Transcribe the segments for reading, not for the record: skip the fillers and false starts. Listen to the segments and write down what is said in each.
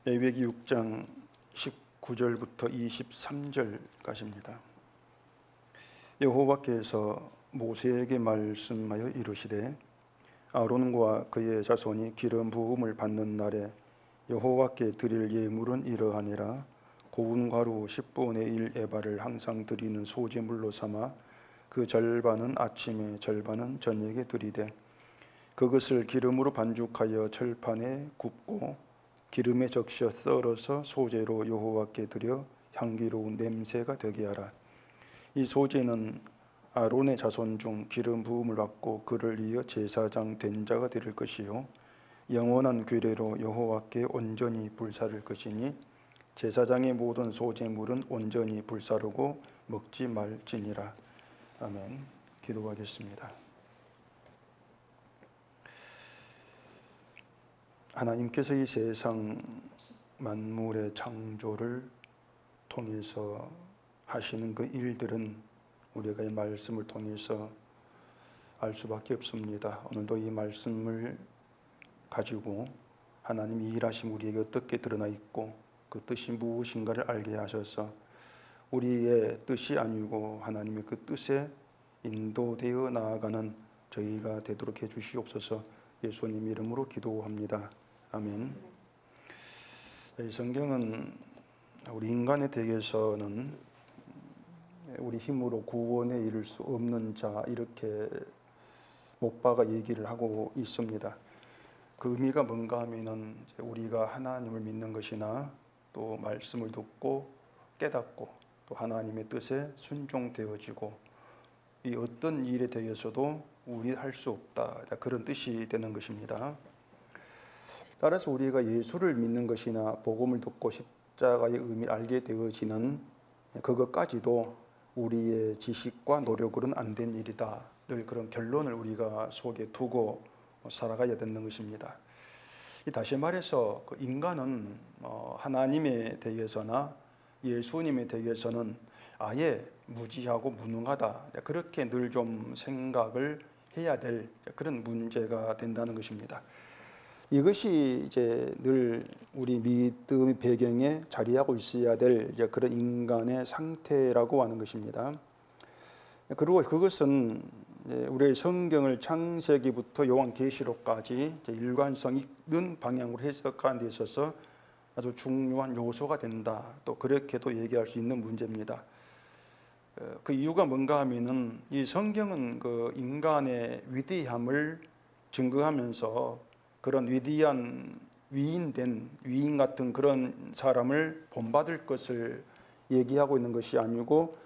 레위기 6장 19절부터 23절까지입니다. 여호와께서 모세에게 말씀하여 이르시되 아론과 그의 자손이 기름 부음을 받는 날에 여호와께 드릴 예물은 이러하니라. 고운 가루 10분의 1 에바를 항상 드리는 소제물로 삼아 그 절반은 아침에 절반은 저녁에 드리되 그것을 기름으로 반죽하여 철판에 굽고 기름에 적셔 썰어서 소제로 여호와께 드려 향기로운 냄새가 되게 하라. 이 소제는 아론의 자손 중 기름 부음을 받고 그를 이어 제사장 된 자가 될 것이요 영원한 규례로 여호와께 온전히 불사를 것이니 제사장의 모든 소제물은 온전히 불사르고 먹지 말지니라. 아멘. 기도하겠습니다. 하나님께서 이 세상 만물의 창조를 통해서 하시는 그 일들은 우리가 이 말씀을 통해서 알 수밖에 없습니다. 오늘도 이 말씀을 가지고 하나님이 일하심 우리에게 어떻게 드러나 있고 그 뜻이 무엇인가를 알게 하셔서 우리의 뜻이 아니고 하나님의 그 뜻에 인도되어 나아가는 저희가 되도록 해주시옵소서. 예수님 이름으로 기도합니다. 아멘. 이 성경은 우리 인간에 대해서는 우리 힘으로 구원에 이를 수 없는 자 이렇게 못 박아 얘기를 하고 있습니다. 그 의미가 뭔가 하면은 우리가 하나님을 믿는 것이나 또 말씀을 듣고 깨닫고 또 하나님의 뜻에 순종되어지고 이 어떤 일에 대해서도 우리 할 수 없다 그런 뜻이 되는 것입니다. 따라서 우리가 예수를 믿는 것이나 복음을 듣고 십자가의 의미를 알게 되어지는 그것까지도 우리의 지식과 노력으로는 안 된 일이다. 늘 그런 결론을 우리가 속에 두고 살아가야 되는 것입니다. 다시 말해서 그 인간은 하나님에 대해서나 예수님에 대해서는 아예 무지하고 무능하다. 그렇게 늘 좀 생각을 해야 될 그런 문제가 된다는 것입니다. 이것이 이제 늘 우리 믿음의 배경에 자리하고 있어야 될 그런 인간의 상태라고 하는 것입니다. 그리고 그것은 우리의 성경을 창세기부터 요한계시록까지 일관성 있는 방향으로 해석하는 데 있어서 아주 중요한 요소가 된다. 또 그렇게도 얘기할 수 있는 문제입니다. 그 이유가 뭔가 하면은 이 성경은 그 인간의 위대함을 증거하면서 그런 위대한 위인 같은 그런 사람을 본받을 것을 얘기하고 있는 것이 아니고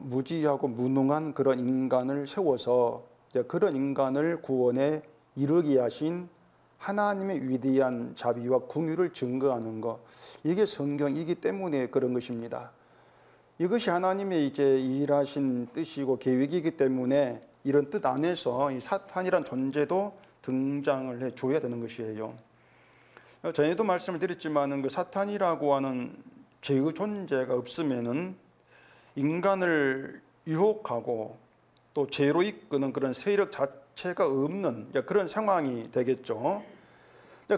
무지하고 무능한 그런 인간을 세워서 그런 인간을 구원에 이르게 하신 하나님의 위대한 자비와 긍휼을 증거하는 것, 이게 성경이기 때문에 그런 것입니다. 이것이 하나님의 이제 일하신 뜻이고 계획이기 때문에 이런 뜻 안에서 이 사탄이란 존재도 등장을 해 줘야 되는 것이에요. 전에도 말씀을 드렸지만은 그 사탄이라고 하는 죄의 존재가 없으면은 인간을 유혹하고 또 죄로 이끄는 그런 세력 자체가 없는 그런 상황이 되겠죠.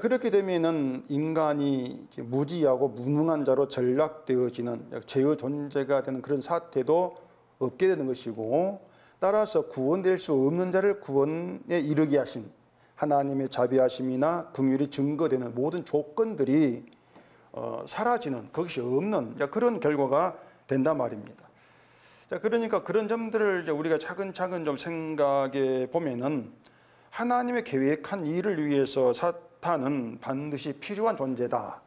그렇게 되면은 인간이 무지하고 무능한 자로 전락되어지는 죄의 존재가 되는 그런 사태도 없게 되는 것이고, 따라서 구원될 수 없는 자를 구원에 이르게 하신 하나님의 자비하심이나 긍휼이 증거되는 모든 조건들이 사라지는, 그것이 없는 그런 결과가 된단 말입니다. 그러니까 그런 점들을 우리가 차근차근 좀 생각해 보면은 하나님의 계획한 일을 위해서 사탄은 반드시 필요한 존재다.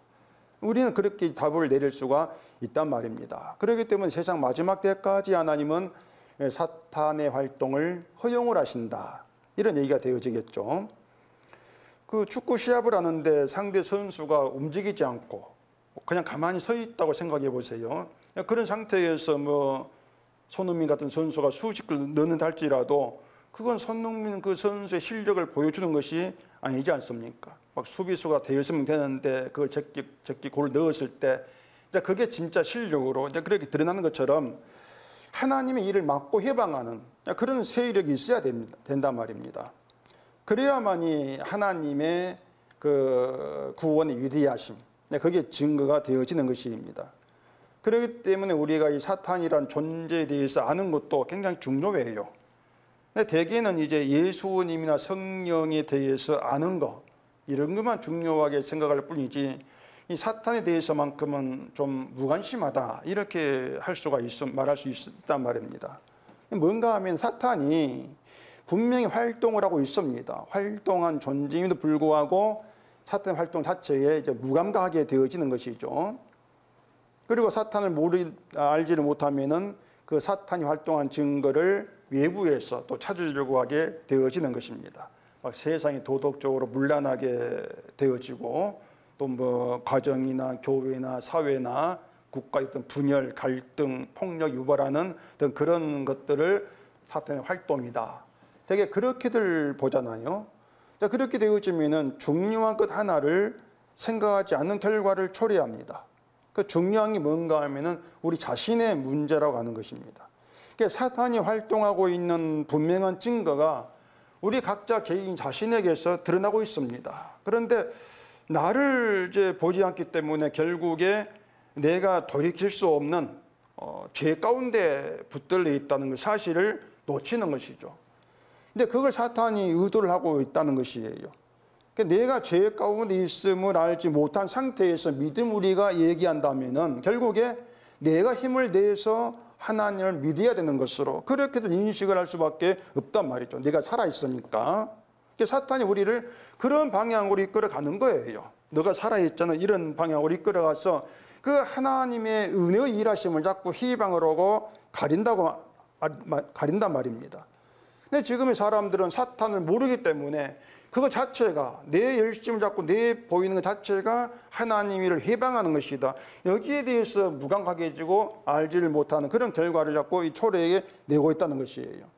우리는 그렇게 답을 내릴 수가 있단 말입니다. 그렇기 때문에 세상 마지막 때까지 하나님은 사탄의 활동을 허용을 하신다. 이런 얘기가 되어지겠죠. 그 축구 시합을 하는데 상대 선수가 움직이지 않고 그냥 가만히 서 있다고 생각해 보세요. 그런 상태에서 뭐 손흥민 같은 선수가 수십 골 넣는다 할지라도 그건 손흥민 그 선수의 실력을 보여주는 것이 아니지 않습니까? 막 수비수가 대여섯 명 되는데 그걸 제끼 골을 넣었을 때 그게 진짜 실력으로 그렇게 드러나는 것처럼 하나님의 일을 막고 해방하는 그런 세력이 있어야 된단 말입니다. 그래야만이 하나님의 그 구원의 위대하심, 그게 증거가 되어지는 것입니다. 그렇기 때문에 우리가 이 사탄이란 존재에 대해서 아는 것도 굉장히 중요해요. 대개는 이제 예수님이나 성령에 대해서 아는 거, 이런 것만 중요하게 생각할 뿐이지 이 사탄에 대해서만큼은 좀 무관심하다, 이렇게 할 수가 말할 수 있단 말입니다. 뭔가 하면 사탄이 분명히 활동을 하고 있습니다. 활동한 존재임에도 불구하고 사탄의 활동 자체에 이제 무감각하게 되어지는 것이죠. 그리고 사탄을 알지를 못하면은 그 사탄이 활동한 증거를 외부에서 또 찾으려고 하게 되어지는 것입니다. 막 세상이 도덕적으로 문란하게 되어지고 또 뭐 가정이나 교회나 사회나 국가의 어떤 분열, 갈등, 폭력 유발하는 어떤 그런 것들을 사탄의 활동이다. 되게 그렇게들 보잖아요. 그렇게 되어지면은 중요한 것 하나를 생각하지 않는 결과를 초래합니다. 그 중요한 게 뭔가 하면은 우리 자신의 문제라고 하는 것입니다. 그러니까 사탄이 활동하고 있는 분명한 증거가 우리 각자 개인 자신에게서 드러나고 있습니다. 그런데 나를 이제 보지 않기 때문에 결국에 내가 돌이킬 수 없는 죄 가운데 붙들려 있다는 사실을 놓치는 것이죠. 근데 그걸 사탄이 의도를 하고 있다는 것이에요. 내가 죄 가운데 있음을 알지 못한 상태에서 믿음 우리가 얘기한다면은 결국에 내가 힘을 내서 하나님을 믿어야 되는 것으로 그렇게들 인식을 할 수밖에 없단 말이죠. 내가 살아있으니까. 사탄이 우리를 그런 방향으로 이끌어가는 거예요. 너가 살아있잖아, 이런 방향으로 이끌어가서 그 하나님의 은혜의 일하심을 자꾸 희방을 하고 가린단 말입니다. 근데 지금의 사람들은 사탄을 모르기 때문에 그거 자체가 내 열심을 잡고 내 보이는 것 자체가 하나님을 해방하는 것이다. 여기에 대해서 무감각해지고 알지를 못하는 그런 결과를 자꾸 이 초래에 내고 있다는 것이에요.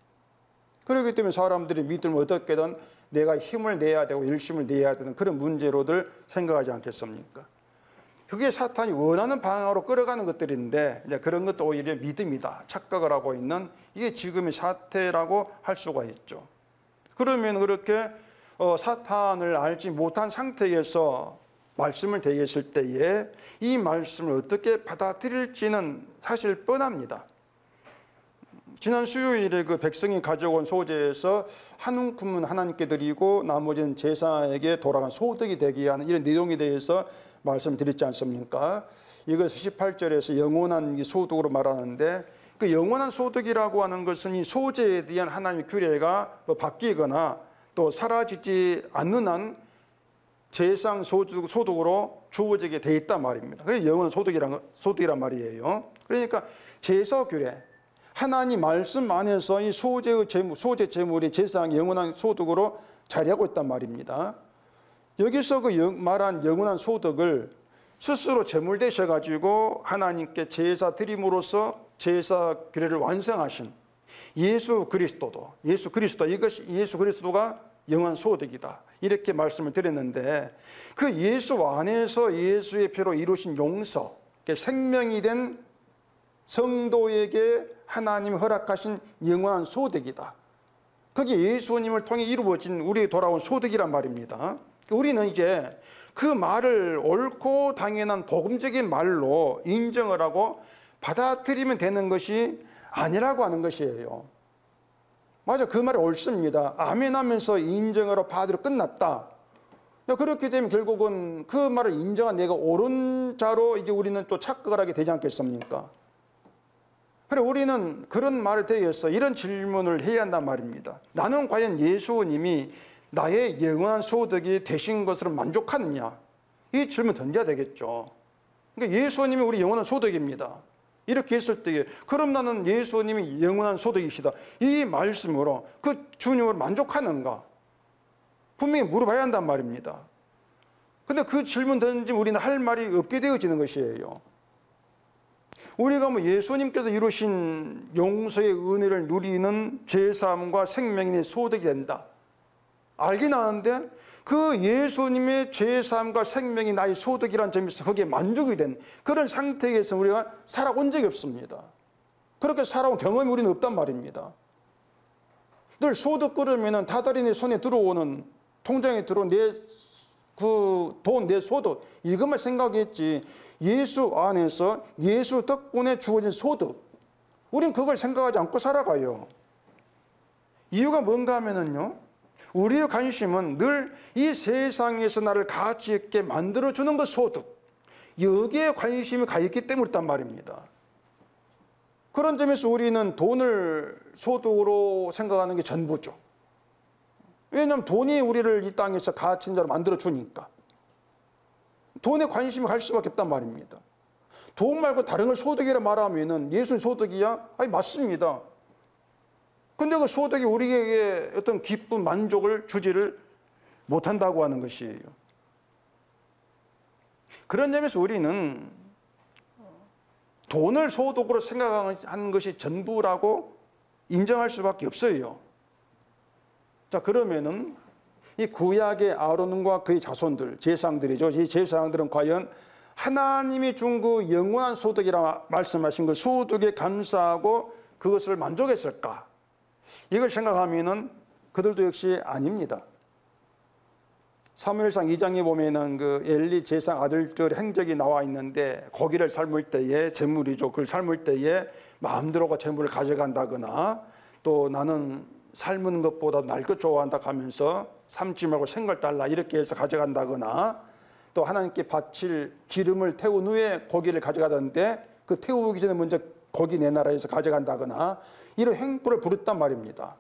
그렇기 때문에 사람들이 믿음을 어떻게든 내가 힘을 내야 되고 열심을 내야 되는 그런 문제로들 생각하지 않겠습니까? 그게 사탄이 원하는 방향으로 끌어가는 것들인데 이제 그런 것도 오히려 믿음이다, 착각을 하고 있는 이게 지금의 사태라고 할 수가 있죠. 그러면 그렇게 사탄을 알지 못한 상태에서 말씀을 대했을 때에 이 말씀을 어떻게 받아들일지는 사실 뻔합니다. 지난 수요일에 그 백성이 가져온 소재에서 한 움큼은 하나님께 드리고 나머지는 제사에게 돌아간 소득이 되게 하는 이런 내용에 대해서 말씀드렸지 않습니까? 이것을 18절에서 영원한 소득으로 말하는데 그 영원한 소득이라고 하는 것은 이 소재에 대한 하나님의 규례가 바뀌거나 또 사라지지 않는 한 재상 소득으로 주어지게 돼 있단 말입니다. 그래서 영원한 소득이란 말이에요. 그러니까 제사 규례, 하나님 말씀 안에서 이 소재 재물이 제사상 영원한 소득으로 자리하고 있단 말입니다. 여기서 그 말한 영원한 소득을 스스로 제물 되셔가지고 하나님께 제사 드림으로써 제사 규례를 완성하신 예수 그리스도가 영원한 소득이다, 이렇게 말씀을 드렸는데 그 예수 안에서 예수의 피로 이루신 용서, 생명이 된 성도에게 하나님이 허락하신 영원한 소득이다. 그게 예수님을 통해 이루어진 우리에 돌아온 소득이란 말입니다. 우리는 이제 그 말을 옳고 당연한 복음적인 말로 인정을 하고 받아들이면 되는 것이 아니라고 하는 것이에요. 맞아, 그 말이 옳습니다. 아멘 하면서 인정으로 받으러 끝났다. 그렇게 되면 결국은 그 말을 인정한 내가 옳은 자로 이제 우리는 또 착각을 하게 되지 않겠습니까? 그래, 우리는 그런 말에 대해서 이런 질문을 해야 한단 말입니다. 나는 과연 예수님이 나의 영원한 소득이 되신 것으로 만족하느냐? 이 질문 던져야 되겠죠. 그러니까 예수님이 우리 영원한 소득입니다. 이렇게 했을 때에 그럼 나는 예수님이 영원한 소득이시다, 이 말씀으로 그 주님으로 만족하는가? 분명히 물어봐야 한단 말입니다. 근데 그 질문 던지면 우리는 할 말이 없게 되어지는 것이에요. 우리가 뭐 예수님께서 이루신 용서의 은혜를 누리는 죄사함과 생명이 소득이 된다, 알긴 아는데 그 예수님의 죄사함과 생명이 나의 소득이라는 점에서 거기에 만족이 된 그런 상태에서 우리가 살아온 적이 없습니다. 그렇게 살아온 경험이 우리는 없단 말입니다. 늘 소득 그러면은 다달이 내 손에 들어오는, 통장에 들어온 내 그 돈, 내 소득 이것만 생각했지 예수 안에서 예수 덕분에 주어진 소득 우린 그걸 생각하지 않고 살아가요. 이유가 뭔가 하면은요, 우리의 관심은 늘 이 세상에서 나를 가치 있게 만들어주는 것 소득 여기에 관심이 가 있기 때문이란 말입니다. 그런 점에서 우리는 돈을 소득으로 생각하는 게 전부죠. 왜냐하면 돈이 우리를 이 땅에서 가치 있는 자로 만들어주니까 돈에 관심이 갈 수밖에 없단 말입니다. 돈 말고 다른 걸 소득이라 말하면은 예수는 소득이야? 아니 맞습니다. 근데 그 소득이 우리에게 어떤 기쁨, 만족을 주지를 못한다고 하는 것이에요. 그런 점에서 우리는 돈을 소득으로 생각하는 것이 전부라고 인정할 수밖에 없어요. 자, 그러면은 이 구약의 아론과 그의 자손들, 제사장들이죠. 이 제사장들은 과연 하나님이 준 그 영원한 소득이라 말씀하신 그 소득에 감사하고 그것을 만족했을까? 이걸 생각하면은 그들도 역시 아닙니다. 사무엘상 2장에 보면은 그 엘리 제사장 아들들 행적이 나와 있는데 고기를 삶을 때에 제물이죠. 그걸 삶을 때에 마음대로가 제물을 가져간다거나 또 나는 삶은 것보다 날 것 좋아한다 하면서 삶지 말고 생걸 달라 이렇게 해서 가져간다거나 또 하나님께 바칠 기름을 태운 후에 고기를 가져가던데 그 태우기 전에 먼저 고기 내 나라에서 가져간다거나 이런 행보를 부렸단 말입니다.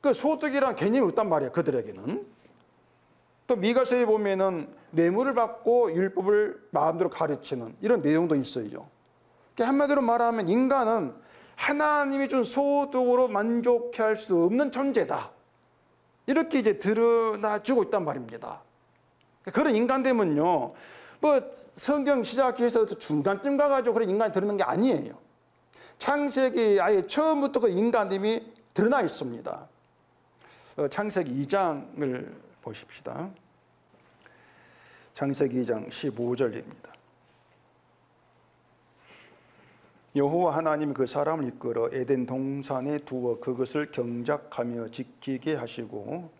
그 소득이란 개념이 없단 말이에요. 그들에게는. 또 미가서에 보면은 뇌물을 받고 율법을 마음대로 가르치는 이런 내용도 있어요. 그러니까 한마디로 말하면 인간은 하나님이 준 소득으로 만족해 할 수 없는 존재다. 이렇게 이제 드러나지고 있단 말입니다. 그런 인간 되면요, 뭐 성경 시작해서 중간쯤 가가지고 그런 인간이 드러나는 게 아니에요. 창세기 아예 처음부터 그 인간됨이 드러나 있습니다. 창세기 2장을 보십시다. 창세기 2장 15절입니다. 여호와 하나님이 그 사람을 이끌어 에덴 동산에 두어 그것을 경작하며 지키게 하시고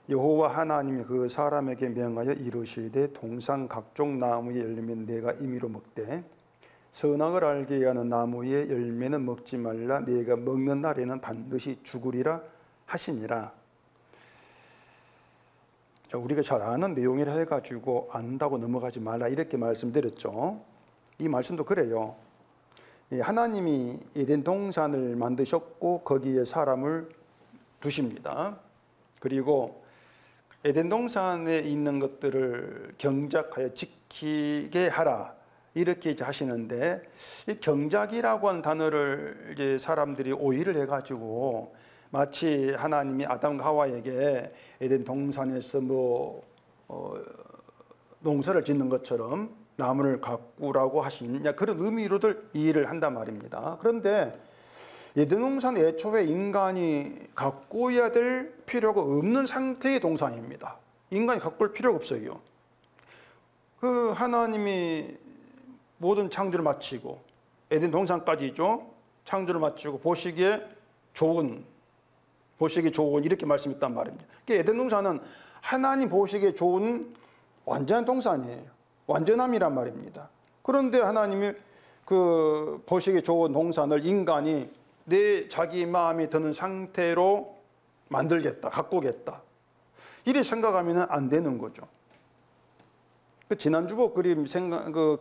여호와 하나님이 그 사람에게 명하여 이르시되 동산 각종 나무의 열매는 내가 임의로 먹되 선악을 알게 하는 나무의 열매는 먹지 말라. 내가 먹는 날에는 반드시 죽으리라 하시니라. 우리가 잘 아는 내용이라 해가지고 안다고 넘어가지 말라 이렇게 말씀드렸죠. 이 말씀도 그래요. 하나님이 에덴 동산을 만드셨고 거기에 사람을 두십니다. 그리고 에덴 동산에 있는 것들을 경작하여 지키게 하라 이렇게 이제 하시는데 이 경작이라고 하는 단어를 이제 사람들이 오해를 해가지고 마치 하나님이 아담과 하와에게 에덴 동산에서 농사를 짓는 것처럼 나무를 가꾸라고 하신 그런 의미로들 이해를 한단 말입니다. 그런데 에덴 동산 애초에 인간이 가꾸어야 될 필요가 없는 상태의 동산입니다. 인간이 가꿀 필요가 없어요. 그 하나님이 모든 창조를 마치고 에덴 동산까지죠. 창조를 마치고 보시기 좋은 이렇게 말씀했단 말입니다. 에덴 동산은 하나님 보시기에 좋은 완전한 동산이에요. 완전함이란 말입니다. 그런데 하나님이 그 보시기에 좋은 동산을 인간이 내 자기 마음에 드는 상태로 만들겠다, 가꾸겠다. 이래 생각하면 안 되는 거죠. 지난주 그림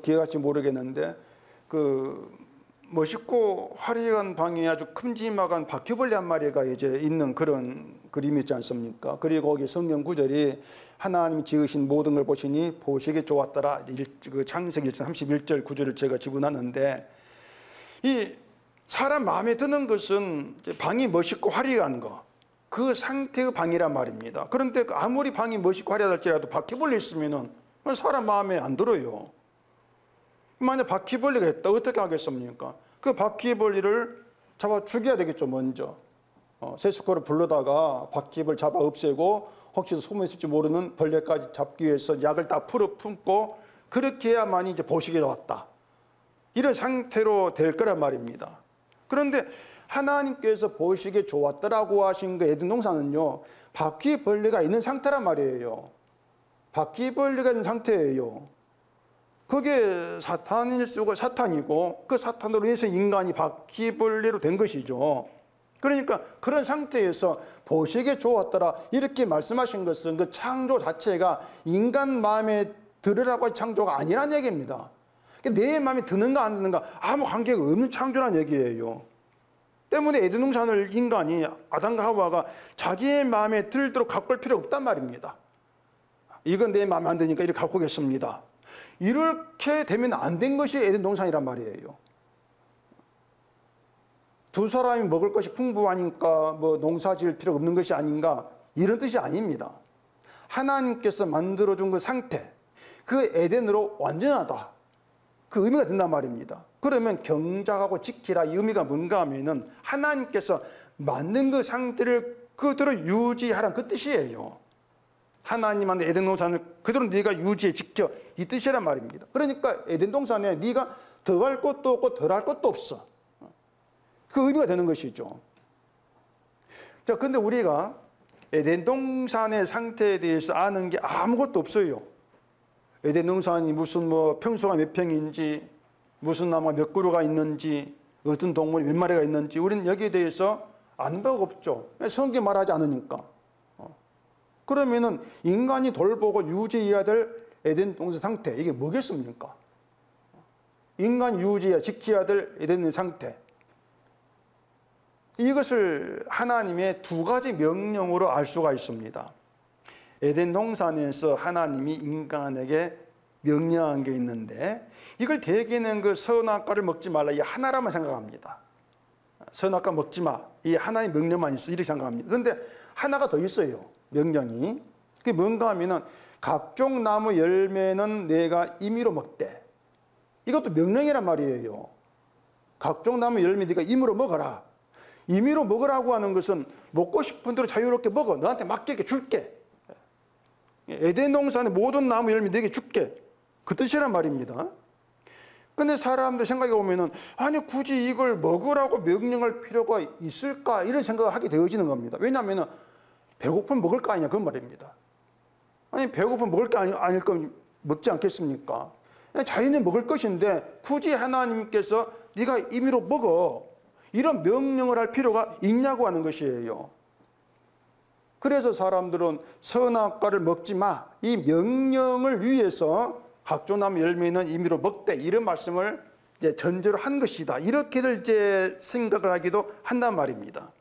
기억할지 모르겠는데 멋있고 화려한 방에 아주 큼지막한 바퀴벌레 한 마리가 이제 있는 그런 그림이 있지 않습니까? 그리고 거기 성경 구절이 하나님이 지으신 모든 걸 보시니 보시기 좋았더라. 그 창세기 31절 구절을 제가 지분하는데 이 사람 마음에 드는 것은 방이 멋있고 화려한 거, 그 상태의 방이란 말입니다. 그런데 아무리 방이 멋있고 화려할지라도 바퀴벌레 있으면은 사람 마음에 안 들어요. 만약 바퀴벌레가 있다 어떻게 하겠습니까? 그 바퀴벌레를 잡아 죽여야 되겠죠. 먼저 세스코를 불러다가 바퀴벌 잡아 없애고 혹시 숨어 있을지 모르는 벌레까지 잡기 위해서 약을 다 품고 그렇게 해야만이 이제 보시기에 왔다. 이런 상태로 될 거란 말입니다. 그런데 하나님께서 보시기에 좋았더라고 하신 그 에덴 동산은요, 바퀴벌레가 있는 상태란 말이에요. 바퀴벌레가 있는 상태예요. 그게 사탄일 수가 사탄이고 그 사탄으로 인해서 인간이 바퀴벌레로 된 것이죠. 그러니까 그런 상태에서 보시기에 좋았더라 이렇게 말씀하신 것은 그 창조 자체가 인간 마음에 들으라고 한 창조가 아니란 얘기입니다. 내 마음에 드는가 안 드는가 아무 관계가 없는 창조란 얘기예요. 때문에 에덴 동산을 인간이 아담과 하와가 자기의 마음에 들도록 가꿀 필요 없단 말입니다. 이건 내 마음에 안 드니까 이렇게 가꾸겠습니다. 이렇게 되면 안 된 것이 에덴 동산이란 말이에요. 두 사람이 먹을 것이 풍부하니까 뭐 농사 지을 필요 없는 것이 아닌가 이런 뜻이 아닙니다. 하나님께서 만들어준 그 상태, 그 에덴으로 완전하다. 그 의미가 된단 말입니다. 그러면 경작하고 지키라 이 의미가 뭔가 하면은 하나님께서 만든 그 상태를 그대로 유지하라는 그 뜻이에요. 하나님한테 에덴 동산을 그대로 네가 유지해 지켜 이 뜻이란 말입니다. 그러니까 에덴 동산에 네가 더할 것도 없고 덜할 것도 없어. 그 의미가 되는 것이죠. 자, 근데 우리가 에덴 동산의 상태에 대해서 아는 게 아무것도 없어요. 에덴 동산이 무슨 뭐 평수가 몇 평인지, 무슨 나무가 몇 그루가 있는지, 어떤 동물이 몇 마리가 있는지 우리는 여기에 대해서 아는 바가 없죠. 성경이 말하지 않으니까. 그러면은 인간이 돌보고 유지해야 될 에덴 동산 상태 이게 뭐겠습니까? 인간 유지해야 지켜야 될 에덴의 상태. 이것을 하나님의 두 가지 명령으로 알 수가 있습니다. 에덴 동산에서 하나님이 인간에게 명령한 게 있는데 이걸 대개는 그 선악과를 먹지 말라 이 하나라만 생각합니다. 선악과 먹지 마. 이 하나의 명령만 있어 이렇게 생각합니다. 그런데 하나가 더 있어요. 명령이. 그게 뭔가 하면은 각종 나무 열매는 내가 임의로 먹되. 이것도 명령이란 말이에요. 각종 나무 열매 네가 임의로 먹어라. 임의로 먹으라고 하는 것은 먹고 싶은 대로 자유롭게 먹어. 너한테 맡길게 줄게. 에덴 동산의 모든 나무 열매 내게 줄게. 그 뜻이란 말입니다. 근데 사람들 생각해 보면은 아니 굳이 이걸 먹으라고 명령할 필요가 있을까 이런 생각을 하게 되어지는 겁니다. 왜냐하면 배고프면 먹을 거 아니냐 그런 말입니다. 아니 배고프면 먹을 거 아닐 거면 먹지 않겠습니까? 자연히 먹을 것인데 굳이 하나님께서 네가 임의로 먹어 이런 명령을 할 필요가 있냐고 하는 것이에요. 그래서 사람들은 선악과를 먹지 마 이 명령을 위해서 각종 나무 열매는 임의로 먹되 이런 말씀을 이제 전제로 한 것이다. 이렇게들 이제 생각을 하기도 한단 말입니다.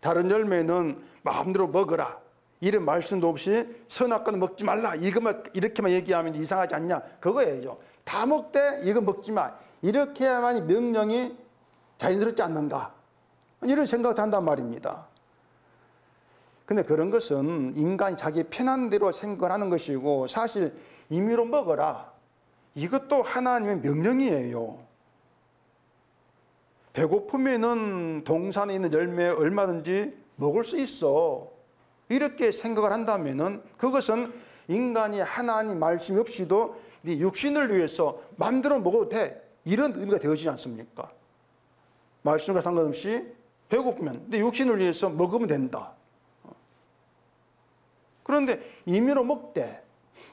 다른 열매는 마음대로 먹어라. 이런 말씀도 없이 선악과는 먹지 말라. 이것만 이렇게만 얘기하면 이상하지 않냐? 그거예요. 다 먹되 이거 먹지 마. 이렇게 해야만 명령이 자연스럽지 않는가? 이런 생각을 한단 말입니다. 근데 그런 것은 인간이 자기 편한 대로 생각을 하는 것이고 사실 임의로 먹어라. 이것도 하나님의 명령이에요. 배고프면은 동산에 있는 열매 얼마든지 먹을 수 있어. 이렇게 생각을 한다면은 그것은 인간이 하나님 말씀 없이도 네 육신을 위해서 마음대로 먹어도 돼. 이런 의미가 되어지지 않습니까? 말씀과 상관없이 배고프면 내 육신을 위해서 먹으면 된다. 그런데 임의로 먹되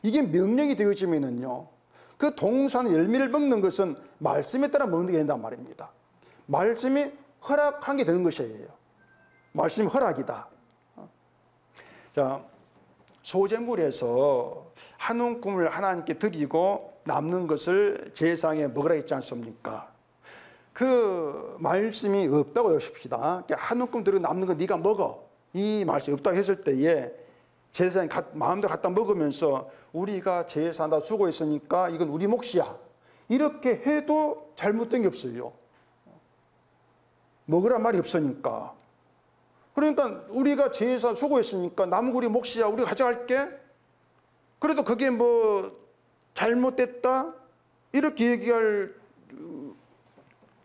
이게 명령이 되어지면은요 그 동산의 열매를 먹는 것은 말씀에 따라 먹는 게 된단 말입니다. 말씀이 허락한 게 되는 것이에요. 말씀이 허락이다. 자, 소제물에서 한 움큼을 하나님께 드리고 남는 것을 제사장에 먹으라 했지 않습니까? 그 말씀이 없다고 여십시다. 한 움큼 들어 남는 거 네가 먹어. 이 말씀이 없다고 했을 때에 제사장이 마음대로 갖다 먹으면서 우리가 제사한다 수고했으니까 이건 우리 몫이야. 이렇게 해도 잘못된 게 없어요. 먹으란 말이 없으니까. 그러니까 우리가 제사 수고했으니까 남은 우리 몫이야. 우리가 가져갈게. 그래도 그게 뭐 잘못됐다? 이렇게 얘기할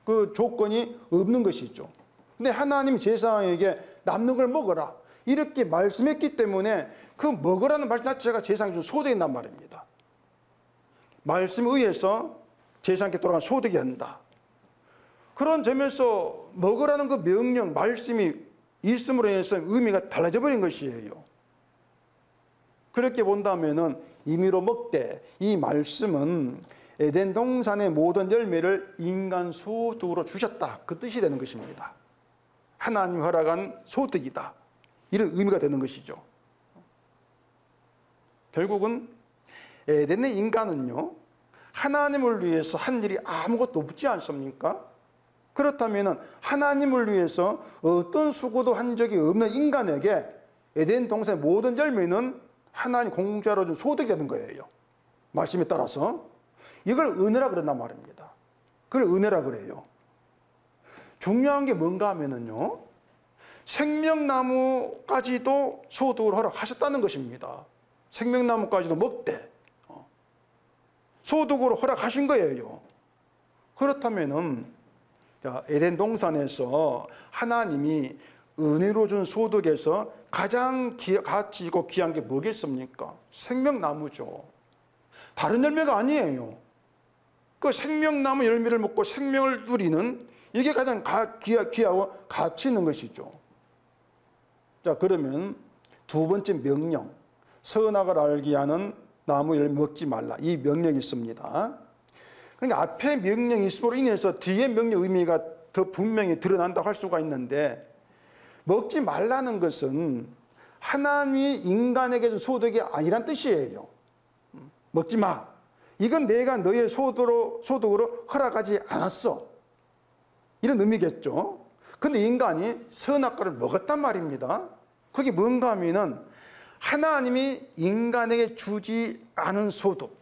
그 조건이 없는 것이죠. 근데 하나님이 제사장에게 남는 걸 먹어라. 이렇게 말씀했기 때문에 그 먹으라는 말씀 자체가 제사장이 좀 소득이란 말입니다. 말씀에 의해서 제사장께 돌아간 소득이 된다. 그런 점에서 먹으라는 그 명령, 말씀이 있음으로 인해서 의미가 달라져 버린 것이에요. 그렇게 본다면은 임의로 먹되 이 말씀은 에덴 동산의 모든 열매를 인간 소득으로 주셨다, 그 뜻이 되는 것입니다. 하나님 허락한 소득이다, 이런 의미가 되는 것이죠. 결국은 에덴의 인간은요, 하나님을 위해서 한 일이 아무것도 없지 않습니까? 그렇다면 하나님을 위해서 어떤 수고도 한 적이 없는 인간에게 에덴 동산의 모든 열매는 하나님 공짜로 준 소득이 되는 거예요. 말씀에 따라서 이걸 은혜라 그런단 말입니다. 그걸 은혜라 그래요. 중요한 게 뭔가 하면은요, 생명나무까지도 소득을 허락하셨다는 것입니다. 생명나무까지도 먹되 소득으로 허락하신 거예요. 그렇다면은 에덴 동산에서 하나님이 은혜로 준 소득에서 가장 가치 있고 귀한 게 뭐겠습니까? 생명나무죠. 다른 열매가 아니에요. 그 생명나무 열매를 먹고 생명을 누리는, 이게 가장 귀하고 가치 있는 것이죠. 자, 그러면 두 번째 명령, 선악을 알게 하는 나무 열매 먹지 말라, 이 명령이 있습니다. 그러니까 앞에 명령이 있음으로 인해서 뒤에 명령 의미가 더 분명히 드러난다고 할 수가 있는데, 먹지 말라는 것은 하나님이 인간에게 준 소득이 아니란 뜻이에요. 먹지 마, 이건 내가 너의 소득으로 허락하지 않았어, 이런 의미겠죠. 근데 인간이 선악과를 먹었단 말입니다. 그게 뭔가 하면은 하나님이 인간에게 주지 않은 소득,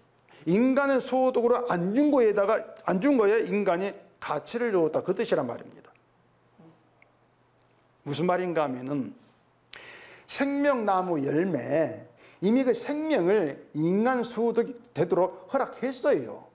인간의 소득으로 안 준 거에 인간이 가치를 줬다, 그 뜻이란 말입니다. 무슨 말인가 하면은 생명나무 열매, 이미 그 생명을 인간 소득이 되도록 허락했어요.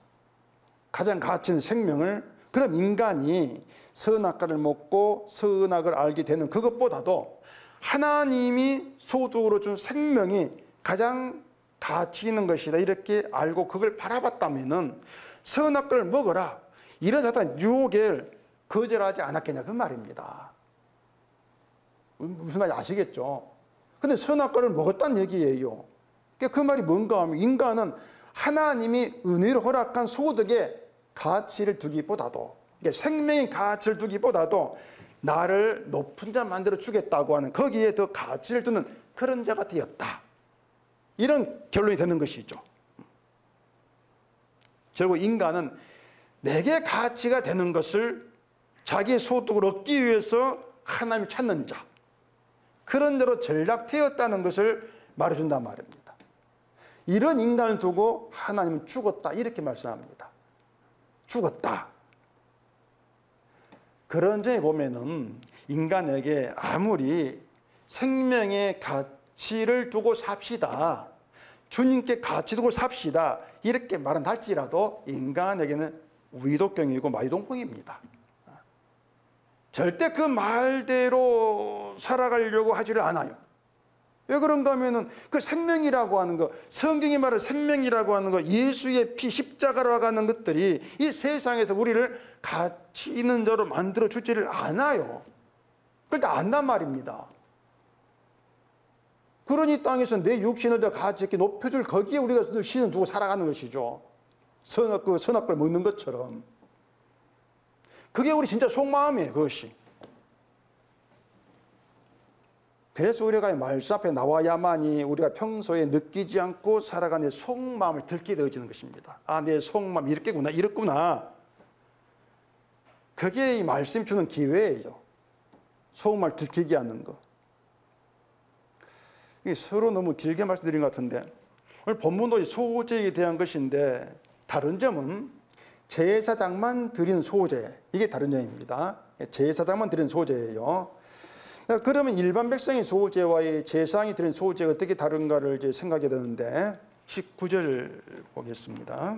가장 가치 있는 생명을. 그럼 인간이 선악과를 먹고 선악을 알게 되는 그것보다도 하나님이 소득으로 준 생명이 가장 가치 있는 것이다, 이렇게 알고 그걸 바라봤다면은 선악과를 먹어라, 이런 사탄 유혹을 거절하지 않았겠냐, 그 말입니다. 무슨 말인지 아시겠죠? 근데 선악과를 먹었다는 얘기예요. 그 말이 뭔가 하면 인간은 하나님이 은혜로 허락한 소득에 가치를 두기보다도, 생명의 가치를 두기보다도 나를 높은 자 만들어 주겠다고 하는, 거기에 더 가치를 두는 그런 자가 되었다, 이런 결론이 되는 것이죠. 결국 인간은 내게 가치가 되는 것을 자기의 소득을 얻기 위해서 하나님을 찾는 자, 그런 자로 전락되었다는 것을 말해준단 말입니다. 이런 인간을 두고 하나님은 죽었다, 이렇게 말씀합니다. 죽었다. 그런 점에 보면은 인간에게 아무리 생명의 가치를 두고 삽시다, 주님께 가치 두고 삽시다, 이렇게 말은 할지라도 인간에게는 위독경이고 마이동풍입니다. 절대 그 말대로 살아가려고 하지를 않아요. 왜 그런가 하면은 그 생명이라고 하는 거, 성경이 말하는 생명이라고 하는 거, 예수의 피, 십자가로 가는 것들이 이 세상에서 우리를 가치 있는 자로 만들어 주지를 않아요. 그런데 안단 말입니다. 그러니 땅에서 내 육신을 더 가치 있게 높여줄, 거기에 우리가 신을 두고 살아가는 것이죠. 선악과를 먹는 것처럼. 그게 우리 진짜 속마음이에요, 그것이. 그래서 우리가 말씀 앞에 나와야만이 우리가 평소에 느끼지 않고 살아가는 속마음을 들게 되어지는 것입니다. 아, 내 속마음 이렇게구나, 이렇구나. 그게 이 말씀 주는 기회예요. 속마음을 들키게 하는 거. 이게 서로 너무 길게 말씀드린 것 같은데, 오늘 본문도 소제에 대한 것인데, 다른 점은 제사장만 드린 소제, 이게 다른 점입니다. 제사장만 드린 소제예요. 그러면 일반 백성의 소제와 제사장이 드린 소제가 어떻게 다른가를 이제 생각해야 되는데, 19절 보겠습니다.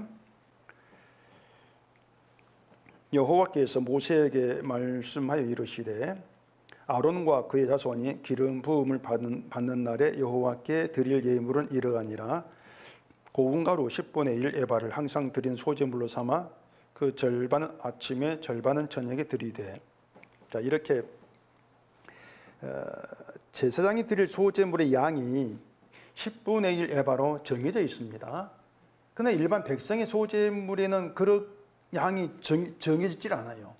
여호와께서 모세에게 말씀하여 이르시되, 아론과 그의 자손이 기름 부음을 받는 날에 여호와께 드릴 예물은 이러하니라. 고운 가루 10분의 1 에바를 항상 드린 소제물로 삼아 그 절반은 아침에 절반은 저녁에 드리되. 자, 이렇게 제사장이 드릴 소제물의 양이 10분의 1 에바로 정해져 있습니다. 그러나 일반 백성의 소재물에는 그런 양이 정해지질 않아요.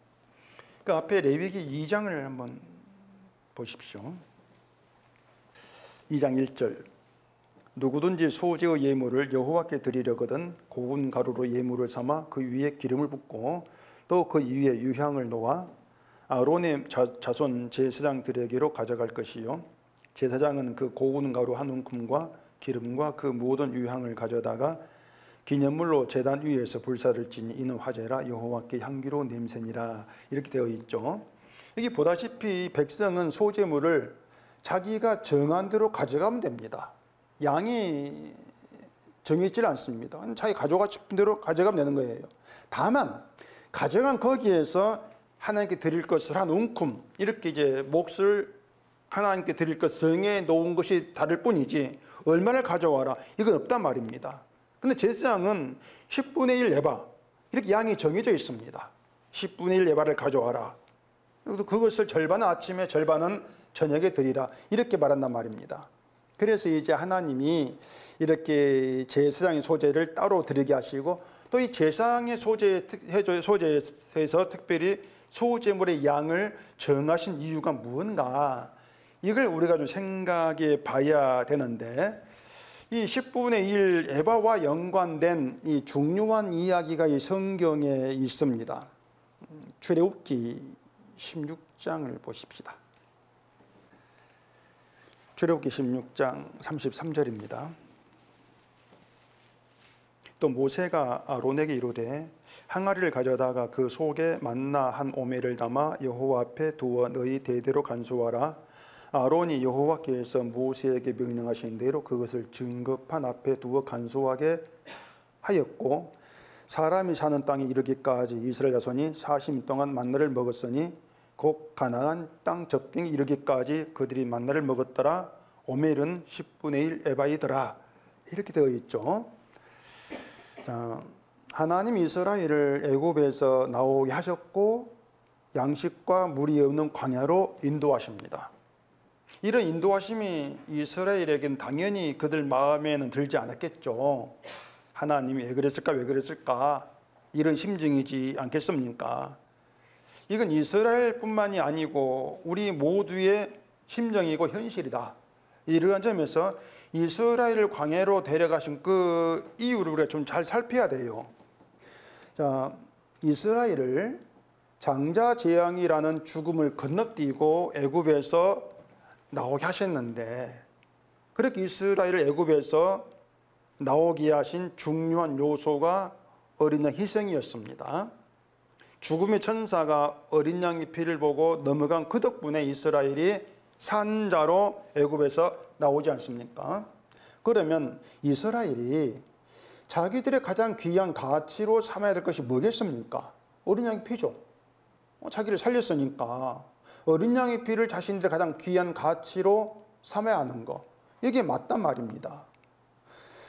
그 앞에 레위기 2장을 한번 보십시오. 2장 1절. 누구든지 소재의 예물을 여호와께 드리려거든 고운 가루로 예물을 삼아 그 위에 기름을 붓고 또 그 위에 유향을 놓아 아론의 자손 제사장들에게로 가져갈 것이요 제사장은 그 고운 가루 한 움큼과 기름과 그 모든 유향을 가져다가 기념물로 제단 위에서 불사를 지니 이는 화제라 여호와께 향기로운 냄새니라. 이렇게 되어 있죠. 여기 보다시피 백성은 소재물을 자기가 정한 대로 가져가면 됩니다. 양이 정해지질 않습니다. 자기 가져가고 싶은 대로 가져가면 되는 거예요. 다만 가져간 거기에서 하나님께 드릴 것을 한 움큼 이렇게 이제 몫을 하나님께 드릴 것 정해 놓은 것이 다를 뿐이지 얼마를 가져와라 이건 없단 말입니다. 근데 제사장은 10분의 1 에바 이렇게 양이 정해져 있습니다. 10분의 1 에바를 가져와라. 그래서 그것을 절반은 아침에 절반은 저녁에 드리라 이렇게 말한단 말입니다. 그래서 이제 하나님이 이렇게 제사장의 소재를 따로 드리게 하시고 또 이 제사장의 소재에서 특별히 소재물의 양을 정하신 이유가 무언가 이걸 우리가 좀 생각해 봐야 되는데 이 10분의 1 에바와 연관된 이 중요한 이야기가 이 성경에 있습니다. 출애굽기 16장을 보십시다. 출애굽기 16장 33절입니다. 또 모세가 아론에게 이르되 항아리를 가져다가 그 속에 만나 한 오멜을 담아 여호와 앞에 두어 너희 대대로 간수하라. 아론이 여호와께서 모세에게 명령하신 대로 그것을 증거판 앞에 두어 간수하게 하였고 사람이 사는 땅에 이르기까지 이스라엘 자손이 40일 동안 만나를 먹었으니 곧 가나안 땅 접경에 이르기까지 그들이 만나를 먹었더라. 오멜은 10분의 1 에바이더라. 이렇게 되어 있죠. 자, 하나님 이스라엘을 애굽에서 나오게 하셨고 양식과 물이 없는 광야로 인도하십니다. 이런 인도하심이 이스라엘에게는 당연히 그들 마음에는 들지 않았겠죠. 하나님이 왜 그랬을까 이런 심정이지 않겠습니까? 이건 이스라엘뿐만이 아니고 우리 모두의 심정이고 현실이다. 이러한 점에서 이스라엘을 광야로 데려가신 그 이유를 우리가 좀 잘 살펴야 돼요. 자, 이스라엘을 장자재앙이라는 죽음을 건너뛰고 애굽에서 나오게 하셨는데 그렇게 이스라엘을 애굽에서 나오게 하신 중요한 요소가 어린 양 희생이었습니다. 죽음의 천사가 어린 양의 피를 보고 넘어간 그 덕분에 이스라엘이 산자로 애굽에서 나오지 않습니까? 그러면 이스라엘이 자기들의 가장 귀한 가치로 삼아야 될 것이 뭐겠습니까? 어린 양의 피죠. 자기를 살렸으니까 어린 양의 피를 자신들의 가장 귀한 가치로 삼아야 하는 거 이게 맞단 말입니다.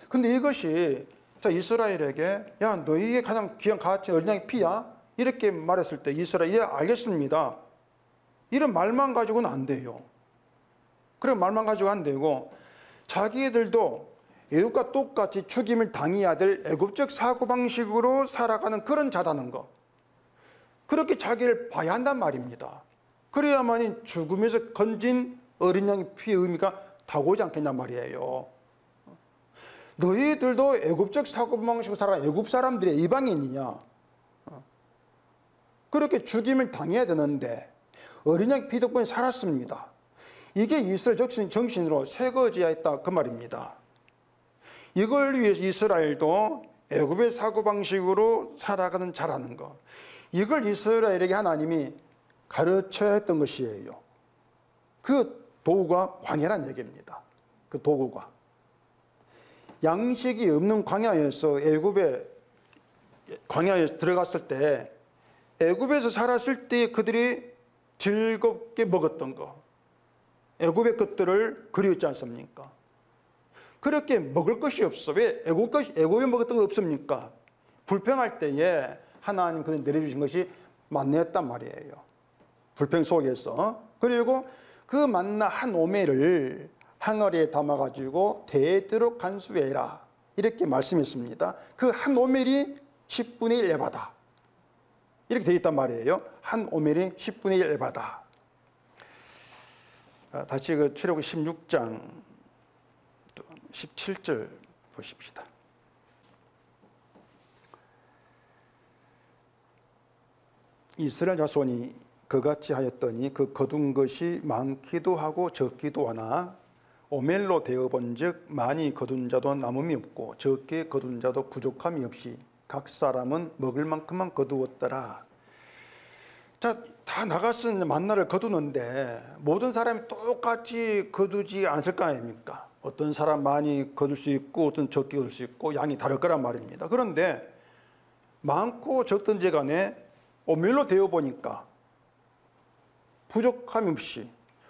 근데 이것이 이스라엘에게 야 너희의 가장 귀한 가치 어린 양의 피야? 이렇게 말했을 때 이스라엘이 알겠습니다. 이런 말만 가지고는 안 돼요. 그런 말만 가지고 안 되고 자기들도 애굽과 똑같이 죽임을 당해야 될 애굽적 사고방식으로 살아가는 그런 자다는 거 그렇게 자기를 봐야 한단 말입니다. 그래야만이 죽음에서 건진 어린 양의 피의 의미가 다가오지 않겠냔 말이에요. 너희들도 애굽적 사고방식으로 살아가는 애굽 사람들의 이방인이냐 그렇게 죽임을 당해야 되는데 어린 양의 피 덕분에 살았습니다. 이게 이스라엘 정신으로 새거지야 했다 그 말입니다. 이걸 위해서 이스라엘도 애굽의 사고방식으로 살아가는 자라는 것 이걸 이스라엘에게 하나님이 가르쳐야 했던 것이에요. 그 도구가 광야란 얘기입니다. 그 도구가 양식이 없는 광야에서 애굽의 광야에 들어갔을 때 애굽에서 살았을 때 그들이 즐겁게 먹었던 거 애굽의 것들을 그리웠지 않습니까? 그렇게 먹을 것이 없어. 왜? 애굽에 먹었던 거 없습니까? 불평할 때에 하나님 그들 내려주신 것이 만나였단 말이에요. 불평 속에서. 그리고 그 만나 한 오멜을 항아리에 담아가지고 대대로 간수해라. 이렇게 말씀했습니다. 그 한 오멜이 10분의 1 에바다. 이렇게 되어 있단 말이에요. 한 오멜이 10분의 1 에바다. 다시 그 출애굽기 16장 17절 보십시다. 이스라엘 자손이 그같이 하였더니 그 거둔 것이 많기도 하고 적기도 하나 오멜로 되어본즉 많이 거둔 자도 남음이 없고 적게 거둔 자도 부족함이 없이 각 사람은 먹을 만큼만 거두었더라. 자, 다 나가서 만나를 거두는데 모든 사람이 똑같이 거두지 않을 거 아닙니까? 어떤 사람 많이 거둘 수 있고 어떤 적게 거둘 수 있고 양이 다를 거란 말입니다. 그런데 많고 적든지 간에 오멜로 되어 보니까 부족함이 없이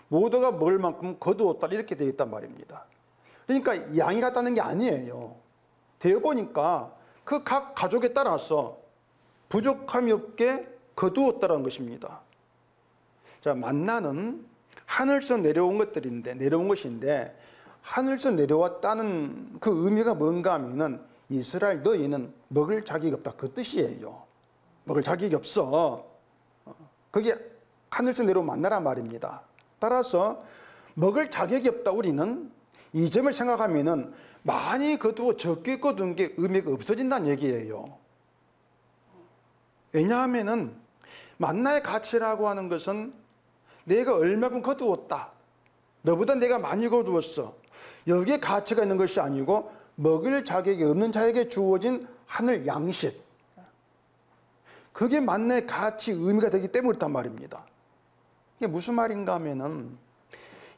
모두가 먹을 만큼 거두었다 이렇게 되어 있단 말입니다. 그러니까 양이 같다는 게 아니에요. 되어 보니까 그 각 가족에 따라서 부족함이 없게 거두었다는 것입니다. 자, 만나는 하늘에서 내려온 것인데 하늘에서 내려왔다는 그 의미가 뭔가 하면은 이스라엘 너희는 먹을 자격이 없다 그 뜻이에요. 먹을 자격이 없어. 그게 하늘에서 내려온 만나란 말입니다. 따라서 먹을 자격이 없다 우리는 이 점을 생각하면은 많이 거두고 적게 거둔 게 의미가 없어진다는 얘기예요. 왜냐하면은 만나의 가치라고 하는 것은 내가 얼마큼 거두었다. 너보다 내가 많이 거두었어. 여기에 가치가 있는 것이 아니고 먹을 자격이 없는 자에게 주어진 하늘 양식. 그게 만나의 가치, 의미가 되기 때문에 그렇단 말입니다. 이게 무슨 말인가 하면은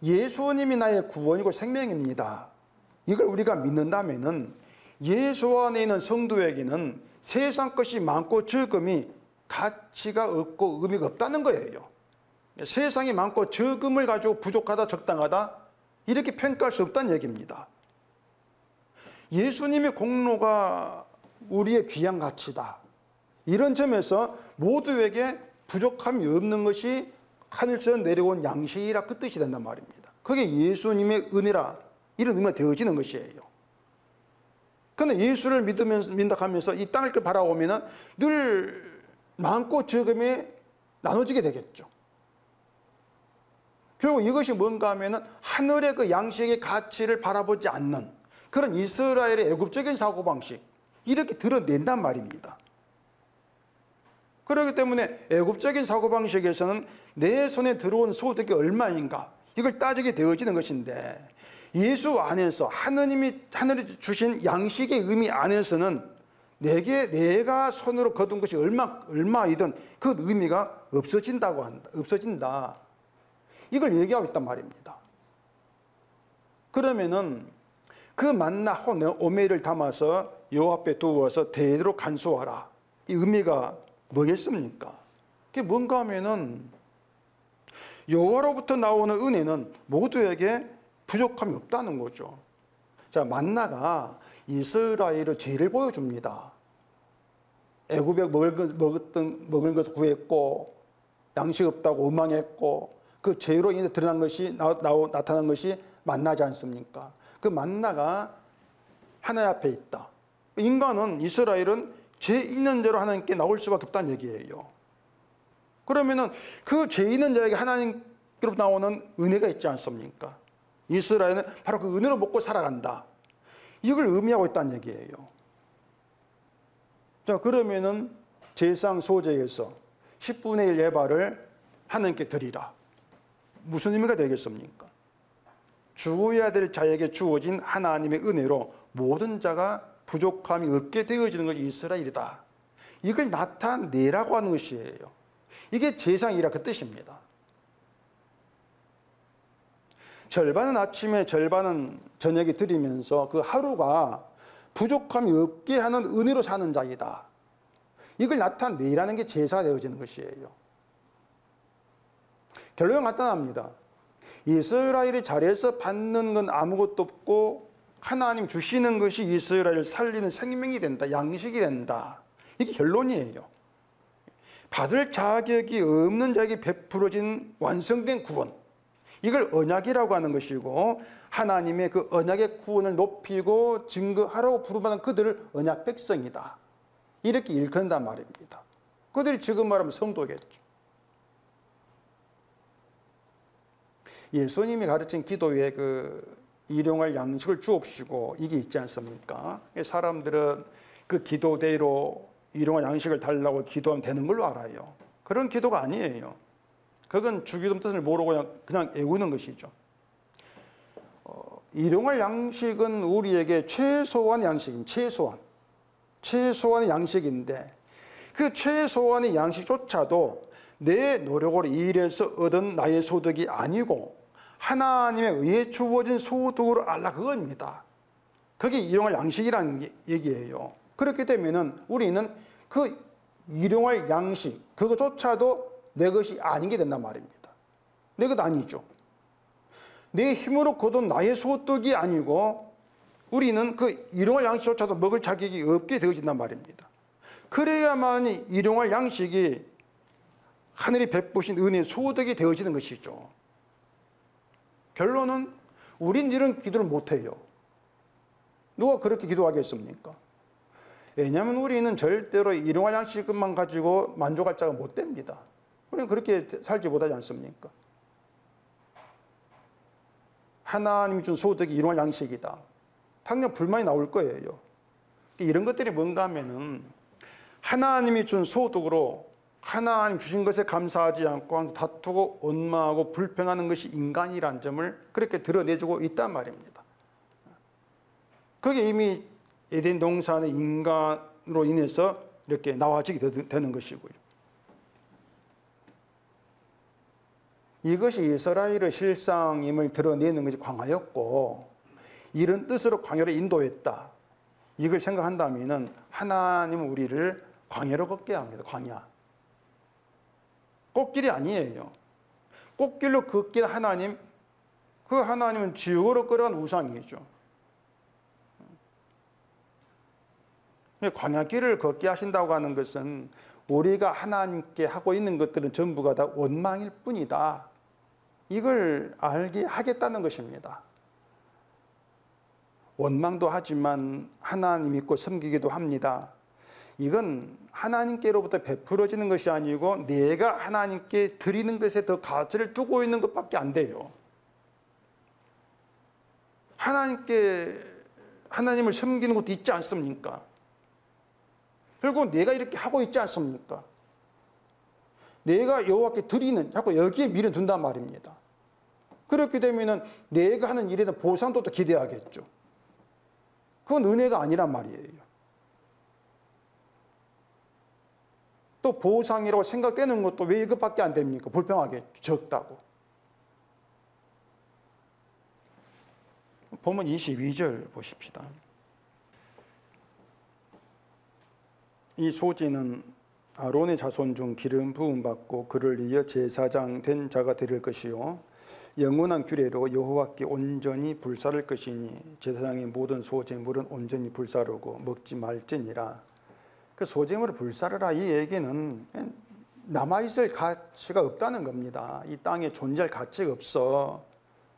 예수님이 나의 구원이고 생명입니다. 이걸 우리가 믿는다면은 예수 안에 있는 성도에게는 세상 것이 많고 적음이 가치가 없고 의미가 없다는 거예요. 세상이 많고 적음을 가지고 부족하다 적당하다 이렇게 평가할 수 없다는 얘기입니다. 예수님의 공로가 우리의 귀한 가치다. 이런 점에서 모두에게 부족함이 없는 것이 하늘에서 내려온 양식이라 그 뜻이 된단 말입니다. 그게 예수님의 은혜라 이런 의미가 되어지는 것이에요. 그런데 예수를 믿어가면서 이 땅을 바라보면 늘 많고 적음이 나눠지게 되겠죠. 결국 이것이 뭔가 하면 하늘의 그 양식의 가치를 바라보지 않는 그런 이스라엘의 애국적인 사고방식 이렇게 드러낸단 말입니다. 그렇기 때문에 애국적인 사고방식에서는 내 손에 들어온 소득이 얼마인가 이걸 따지게 되어지는 것인데 예수 안에서 하느님이 주신 양식의 의미 안에서는 내가 손으로 거둔 것이 얼마이든 그 의미가 없어진다. 이걸 얘기하고 있단 말입니다. 그러면은 그 만나 오멜을 담아서 여호와 앞에 두어서 대대로 간수하라. 이 의미가 뭐겠습니까? 그게 뭔가 하면은 여호와로부터 나오는 은혜는 모두에게 부족함이 없다는 거죠. 자, 만나가 이스라엘의 죄를 보여줍니다. 애굽에 먹을 것을 구했고 양식 없다고 원망했고 그 죄로 인해 드러난 것이 나타난 것이 만나지 않습니까? 그 만나가 하나님 앞에 있다. 인간은 이스라엘은 죄 있는 대로 하나님께 나올 수밖에 없다는 얘기예요. 그러면은 그 죄 있는 자에게 하나님께로 나오는 은혜가 있지 않습니까? 이스라엘은 바로 그 은혜로 먹고 살아간다. 이걸 의미하고 있다는 얘기예요. 자, 그러면은 제상 소제에서 10분의 1 예발을 하나님께 드리라. 무슨 의미가 되겠습니까? 주어야 될 자에게 주어진 하나님의 은혜로 모든 자가 부족함이 없게 되어지는 것이 이스라엘이다. 이걸 나타내라고 하는 것이에요. 이게 제상이라 그 뜻입니다. 절반은 아침에 절반은 저녁에 드리면서 그 하루가 부족함이 없게 하는 은혜로 사는 자이다. 이걸 나타내라는 게 제사가 되어지는 것이에요. 결론은 간단합니다. 이스라엘이 자리에서 받는 건 아무것도 없고 하나님 주시는 것이 이스라엘을 살리는 생명이 된다. 양식이 된다. 이게 결론이에요. 받을 자격이 없는 자에게 베풀어진 완성된 구원. 이걸 언약이라고 하는 것이고 하나님의 그 언약의 구원을 높이고 증거하라고 부름받은 그들을 언약 백성이다. 이렇게 일컫는단 말입니다. 그들이 지금 말하면 성도겠죠. 예수님이 가르친 기도에 그 일용할 양식을 주옵시고 이게 있지 않습니까? 사람들은 그 기도대로 일용할 양식을 달라고 기도하면 되는 걸로 알아요. 그런 기도가 아니에요. 그건 주기도 뜻을 모르고 그냥 애우는 것이죠. 일용할 양식은 우리에게 최소한 양식입니다. 최소한의 양식인데 그 최소한의 양식조차도 내 노력으로 일해서 얻은 나의 소득이 아니고 하나님에 의해 주어진 소득으로 알라 그겁니다. 그게 일용할 양식이라는 얘기예요. 그렇기 때문에 우리는 그 일용할 양식 그것조차도 내 것이 아닌 게 된단 말입니다. 내 것 아니죠. 내 힘으로 거둔 나의 소득이 아니고 우리는 그 일용할 양식조차도 먹을 자격이 없게 되어진단 말입니다. 그래야만 일용할 양식이 하늘이 베푸신 은혜의 소득이 되어지는 것이죠. 결론은 우린 이런 기도를 못해요. 누가 그렇게 기도하겠습니까? 왜냐하면 우리는 절대로 일용할 양식만 가지고 만족할 자가 못 됩니다. 우리는 그렇게 살지 못하지 않습니까? 하나님이 준 소득이 일용할 양식이다. 당연 불만이 나올 거예요. 이런 것들이 뭔가 하면은 하나님이 준 소득으로 하나님 주신 것에 감사하지 않고 항상 다투고 원망하고 불평하는 것이 인간이란 점을 그렇게 드러내주고 있단 말입니다. 그게 이미 에덴 동산의 인간으로 인해서 이렇게 나와지게 되는 것이고요. 이것이 이스라엘의 실상임을 드러내는 것이 광야였고 이런 뜻으로 광야를 인도했다. 이걸 생각한다면 하나님은 우리를 광야로 걷게 합니다. 광야. 꽃길이 아니에요. 꽃길로 걷기는 하나님, 그 하나님은 지옥으로 끌어간 우상이죠. 광야길을 걷게 하신다고 하는 것은 우리가 하나님께 하고 있는 것들은 전부가 다 원망일 뿐이다. 이걸 알게 하겠다는 것입니다. 원망도 하지만 하나님 믿고 섬기기도 합니다. 이건 하나님께로부터 베풀어지는 것이 아니고 내가 하나님께 드리는 것에 더 가치를 두고 있는 것밖에 안 돼요. 하나님을 섬기는 것도 있지 않습니까? 결국 내가 이렇게 하고 있지 않습니까? 내가 여호와께 드리는, 자꾸 여기에 미련 둔단 말입니다. 그렇게 되면 내가 하는 일에 대한 보상도 또 기대하겠죠. 그건 은혜가 아니란 말이에요. 또 보상이라고 생각되는 것도 왜 이것밖에 안 됩니까? 불평하겠죠. 적다고. 본문 22절 보십시다. 이 소지는 아론의 자손 중 기름 부음 받고 그를 이어 제사장 된 자가 드릴 것이요 영원한 규례로 여호와께 온전히 불사를 것이니 제사장의 모든 소제물은 온전히 불사르고 먹지 말지니라. 그 소제물을 불사르라 이 얘기는 남아있을 가치가 없다는 겁니다. 이 땅에 존재할 가치가 없어.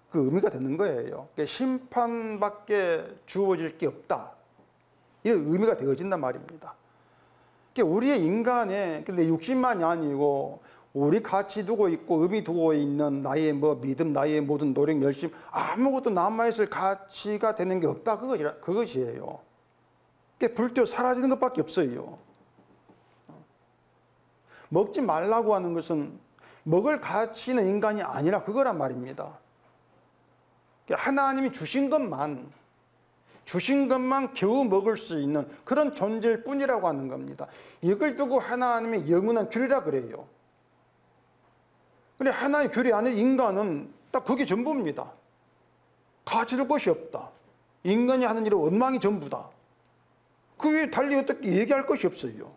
그 의미가 되는 거예요. 심판밖에 주어질 게 없다. 이런 의미가 되어진단 말입니다. 우리의 인간의 근데 육신만이 아니고 우리 가치 두고 있고 의미 두고 있는 나의 믿음, 나의 모든 노력, 열심 아무것도 남아있을 가치가 되는 게 없다. 그것이에요. 불태워 사라지는 것밖에 없어요. 먹지 말라고 하는 것은 먹을 가치는 인간이 아니라 그거란 말입니다. 하나님이 주신 것만 겨우 먹을 수 있는 그런 존재일 뿐이라고 하는 겁니다. 이걸 두고 하나님의 영원한 규례라 그래요. 근데 하나님의 규례 안에 인간은 딱 그게 전부입니다. 가치 줄 것이 없다. 인간이 하는 일은 원망이 전부다. 그 외에 달리 어떻게 얘기할 것이 없어요.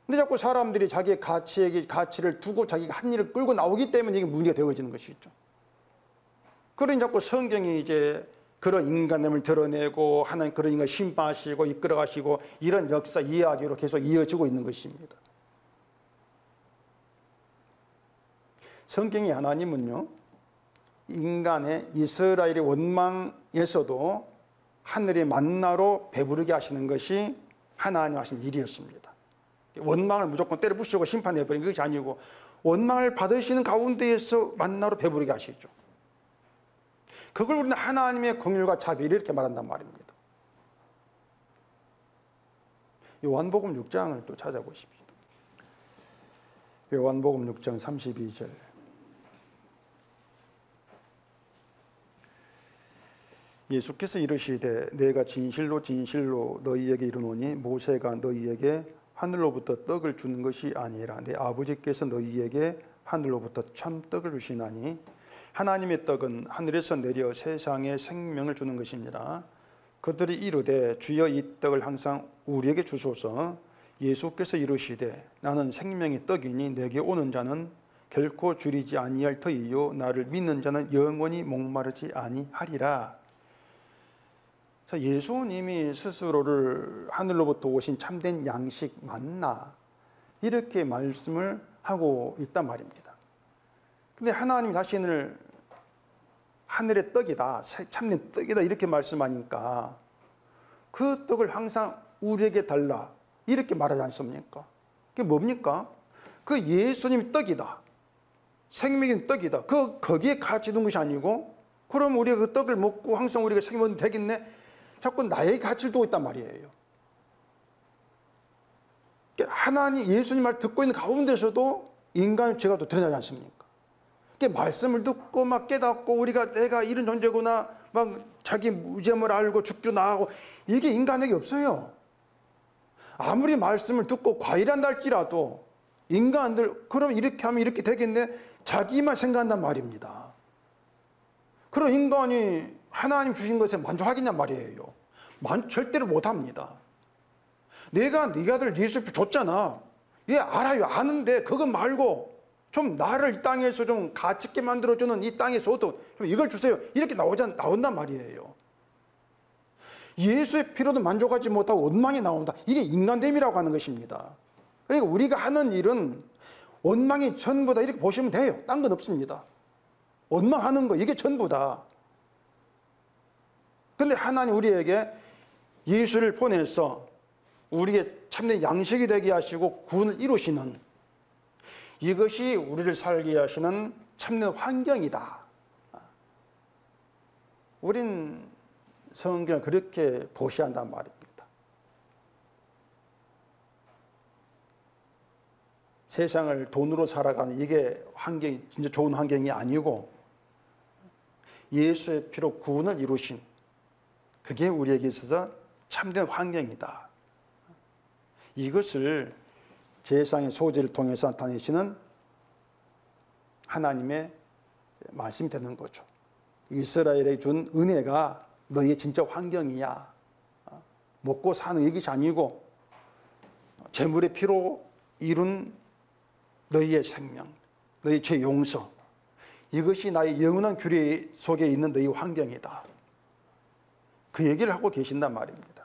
근데 자꾸 사람들이 자기의 가치를 두고 자기가 한 일을 끌고 나오기 때문에 이게 문제가 되어지는 것이죠. 그러니 자꾸 성경이 이제 그런 인간됨을 드러내고 하나님 그런 인간을 심판하시고 이끌어가시고 이런 역사 이야기로 계속 이어지고 있는 것입니다. 성경의 하나님은요, 인간의 이스라엘의 원망에서도 하늘의 만나로 배부르게 하시는 것이 하나님 하신 일이었습니다. 원망을 무조건 때려 부수고 심판해버리는 것이 아니고 원망을 받으시는 가운데에서 만나로 배부르게 하시죠. 그걸 우리는 하나님의 긍휼과 자비를 이렇게 말한단 말입니다. 요한복음 6장을 또 찾아보십시오. 요한복음 6장 32절. 예수께서 이르시되 내가 진실로 진실로 너희에게 이르노니 모세가 너희에게 하늘로부터 떡을 주는 것이 아니라 내 아버지께서 너희에게 하늘로부터 참 떡을 주시나니 하나님의 떡은 하늘에서 내려 세상에 생명을 주는 것입니다. 그들이 이르되 주여 이 떡을 항상 우리에게 주소서. 예수께서 이르시되 나는 생명의 떡이니 내게 오는 자는 결코 줄이지 아니할 터이요 나를 믿는 자는 영원히 목마르지 아니하리라. 예수님이 스스로를 하늘로부터 오신 참된 양식 만나 이렇게 말씀을 하고 있단 말입니다. 근데 하나님 자신을 하늘의 떡이다, 참된 떡이다 이렇게 말씀하니까 그 떡을 항상 우리에게 달라 이렇게 말하지 않습니까? 그게 뭡니까? 그 예수님이 떡이다, 생명인 떡이다, 거기에 가치 둔 것이 아니고 그럼 우리가 그 떡을 먹고 항상 우리가 생명이 되겠네, 자꾸 나의 가치를 두고 있단 말이에요. 하나님 예수님 말 듣고 있는 가운데서도 인간의 죄가 또 드러나지 않습니까? 말씀을 듣고 막 깨닫고 우리가 내가 이런 존재구나 막 자기 무죄함을 알고 죽기로 나가고 이게 인간에게 없어요. 아무리 말씀을 듣고 과일한다 할지라도 인간들 그럼 이렇게 하면 이렇게 되겠네 자기만 생각한단 말입니다. 그런 인간이 하나님 주신 것에 만족하겠냔 말이에요. 절대로 못합니다. 내가 네 아들 예수를 줬잖아. 얘 알아요. 아는데 그거 말고 좀 나를 이 땅에서 좀 가치 있게 만들어주는 이 땅에서도 좀 이걸 주세요. 이렇게 나온단 말이에요. 예수의 피로도 만족하지 못하고 원망이 나온다. 이게 인간됨이라고 하는 것입니다. 그러니까 우리가 하는 일은 원망이 전부다 이렇게 보시면 돼요. 딴 건 없습니다. 원망하는 거 이게 전부다. 근데 하나님 우리에게 예수를 보내서 우리의 참된 양식이 되게 하시고 구원을 이루시는 이것이 우리를 살게 하시는 참된 환경이다. 우린 성경을 그렇게 보시한단 말입니다. 세상을 돈으로 살아가는 이게 환경이 진짜 좋은 환경이 아니고 예수의 피로 구원을 이루신 그게 우리에게 있어서 참된 환경이다. 이것을 제사장의 소재를 통해서 나타내시는 하나님의 말씀이 되는 거죠. 이스라엘에 준 은혜가 너희의 진짜 환경이야. 먹고 사는 얘기가 아니고 재물의 피로 이룬 너희의 생명, 너희 죄 용서, 이것이 나의 영원한 규례 속에 있는 너희 환경이다. 그 얘기를 하고 계신단 말입니다.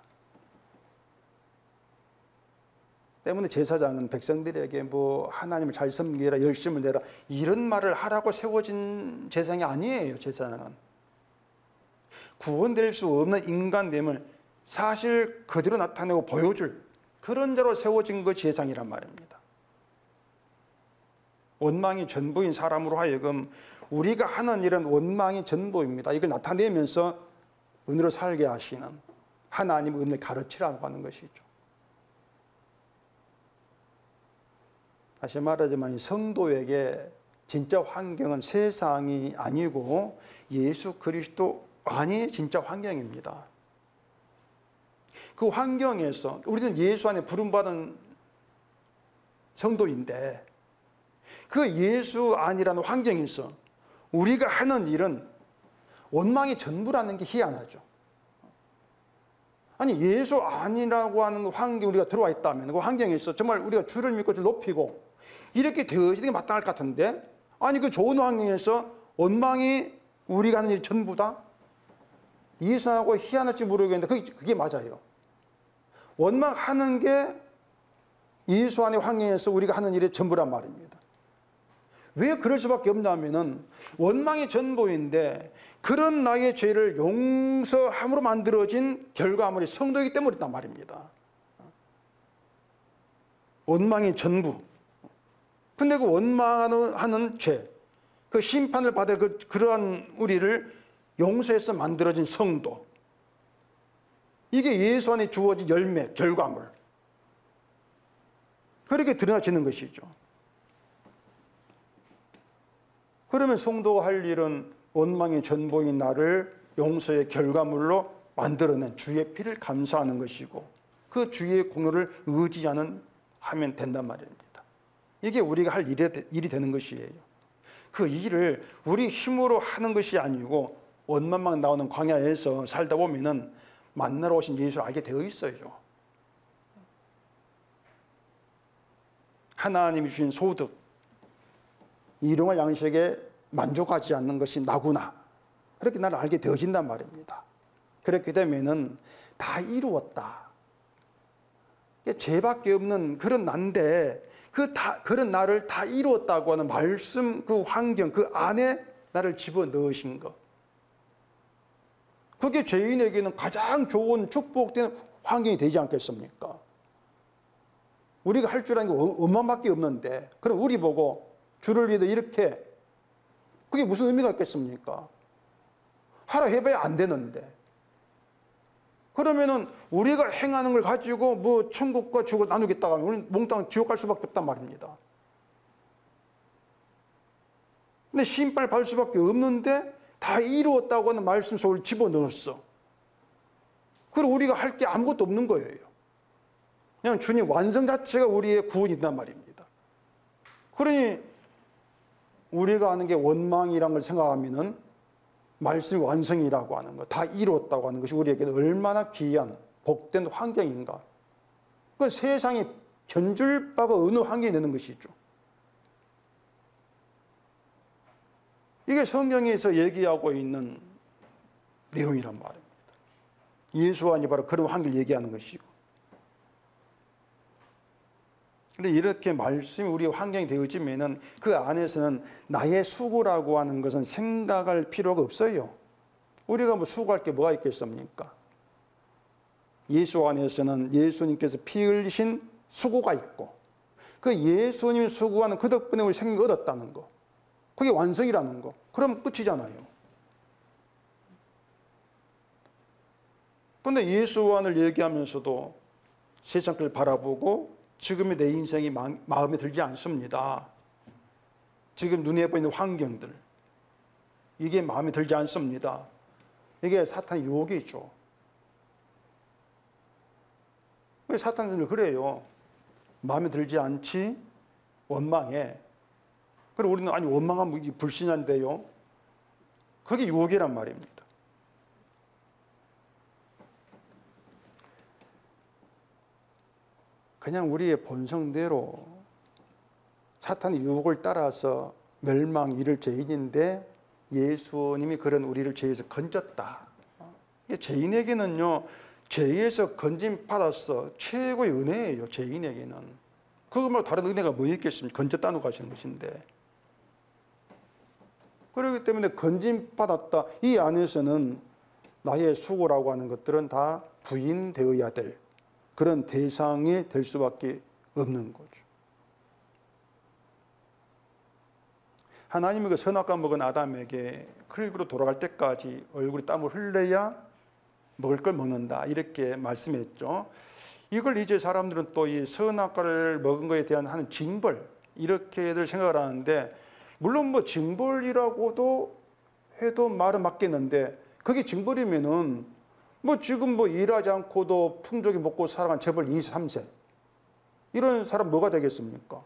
때문에 제사장은 백성들에게 뭐 하나님을 잘 섬기라, 열심을 내라 이런 말을 하라고 세워진 제사장이 아니에요. 제사장은 구원될 수 없는 인간됨을 사실 그대로 나타내고 보여줄 그런 자로 세워진 것 제사장이란 말입니다. 원망이 전부인 사람으로 하여금 우리가 하는 일은 원망이 전부입니다. 이걸 나타내면서 은혜로 살게 하시는 하나님의 은혜를 가르치라고 하는 것이죠. 다시 말하지만 성도에게 진짜 환경은 세상이 아니고 예수 그리스도 안이 진짜 환경입니다. 그 환경에서 우리는 예수 안에 부름받은 성도인데 그 예수 안이라는 환경에서 우리가 하는 일은 원망이 전부라는 게 희한하죠. 아니 예수 아니라고 하는 환경에 우리가 들어와 있다면 그 환경에서 정말 우리가 주를 믿고 주를 높이고 이렇게 되어지는 게 마땅할 것 같은데 아니 그 좋은 환경에서 원망이 우리가 하는 일이 전부다? 이상하고 희한할지 모르겠는데 그게 맞아요. 원망하는 게 예수 안의 환경에서 우리가 하는 일의 전부란 말입니다. 왜 그럴 수밖에 없냐면은 원망이 전부인데 그런 나의 죄를 용서함으로 만들어진 결과물이 성도이기 때문이란 말입니다. 원망이 전부. 근데 그 원망하는 죄, 그 심판을 받을 그러한 우리를 용서해서 만들어진 성도, 이게 예수 안에 주어진 열매, 결과물, 그렇게 드러나지는 것이죠. 그러면 성도가 할 일은 원망의 전부인 나를 용서의 결과물로 만들어낸 주의 피를 감사하는 것이고, 그 주의 공로를 의지하면 된단 말입니다. 이게 우리가 할 일이 되는 것이에요. 그 일을 우리 힘으로 하는 것이 아니고 원망만 나오는 광야에서 살다 보면은 만나러 오신 예수를 알게 되어 있어요. 하나님이 주신 소득, 일용할 양식에 만족하지 않는 것이 나구나, 그렇게 나를 알게 되어진단 말입니다. 그렇게 되면은 다 이루었다, 죄밖에 없는 그런 난데 그런 나를 다 이루었다고 하는 말씀, 그 환경, 그 안에 나를 집어넣으신 것, 그게 죄인에게는 가장 좋은 축복된 환경이 되지 않겠습니까? 우리가 할 줄 아는 게 엄마밖에 없는데, 그럼 우리 보고 주를 위해 이렇게, 그게 무슨 의미가 있겠습니까? 하라 해봐야 안 되는데. 그러면은 우리가 행하는 걸 가지고 뭐 천국과 지옥을 나누겠다고 하면 우리는 몽땅 지옥 갈 수밖에 없단 말입니다. 근데 심판을 받을 수밖에 없는데 다 이루었다고 하는 말씀 속을 집어넣었어. 그리고 우리가 할 게 아무것도 없는 거예요. 그냥 주님 완성 자체가 우리의 구원이 된단 말입니다. 그러니 우리가 하는 게 원망이라는 걸 생각하면은 말씀 완성이라고 하는 것, 다 이루었다고 하는 것이 우리에게는 얼마나 귀한 복된 환경인가. 그 세상에 견줄 바가 어느 환경이 되는 것이죠. 이게 성경에서 얘기하고 있는 내용이란 말입니다. 예수 안이 바로 그런 환경을 얘기하는 것이고. 근데 이렇게 말씀이 우리의 환경이 되어지면은 그 안에서는 나의 수고라고 하는 것은 생각할 필요가 없어요. 우리가 뭐 수고할 게 뭐가 있겠습니까? 예수 안에서는 예수님께서 피 흘리신 수고가 있고, 그 예수님이 수고하는 그 덕분에 우리 생명을 얻었다는 거, 그게 완성이라는 거. 그럼 끝이잖아요. 그런데 예수 안을 얘기하면서도 세상 걸 바라보고 지금의 내 인생이 마음에 들지 않습니다. 지금 눈에 보이는 환경들, 이게 마음에 들지 않습니다. 이게 사탄의 유혹이죠. 왜 사탄은 그래요? 마음에 들지 않지? 원망해. 그리고 우리는 아니 원망하면 불신한데요. 그게 유혹이란 말입니다. 그냥 우리의 본성대로 사탄의 유혹을 따라서 멸망 이를 죄인인데 예수님이 그런 우리를 죄에서 건졌다. 죄인에게는요, 죄에서 건짐 받았어 최고의 은혜예요. 죄인에게는 그거 말고 다른 은혜가 뭐 있겠습니까? 건졌다는 거 하시는 것인데. 그렇기 때문에 건짐 받았다, 이 안에서는 나의 수고라고 하는 것들은 다 부인되어야 될 그런 대상이 될 수밖에 없는 거죠. 하나님이 그 선악과 먹은 아담에게 흙으로 돌아갈 때까지 얼굴에 땀을 흘려야 먹을 걸 먹는다, 이렇게 말씀했죠. 이걸 이제 사람들은 또 이 선악과를 먹은 것에 대한 하는 징벌, 이렇게들 생각을 하는데, 물론 뭐 징벌이라고도 해도 말은 맞겠는데, 그게 징벌이면은 뭐 지금 뭐 일하지 않고도 풍족히 먹고 살아간 재벌 2, 3세 이런 사람 뭐가 되겠습니까?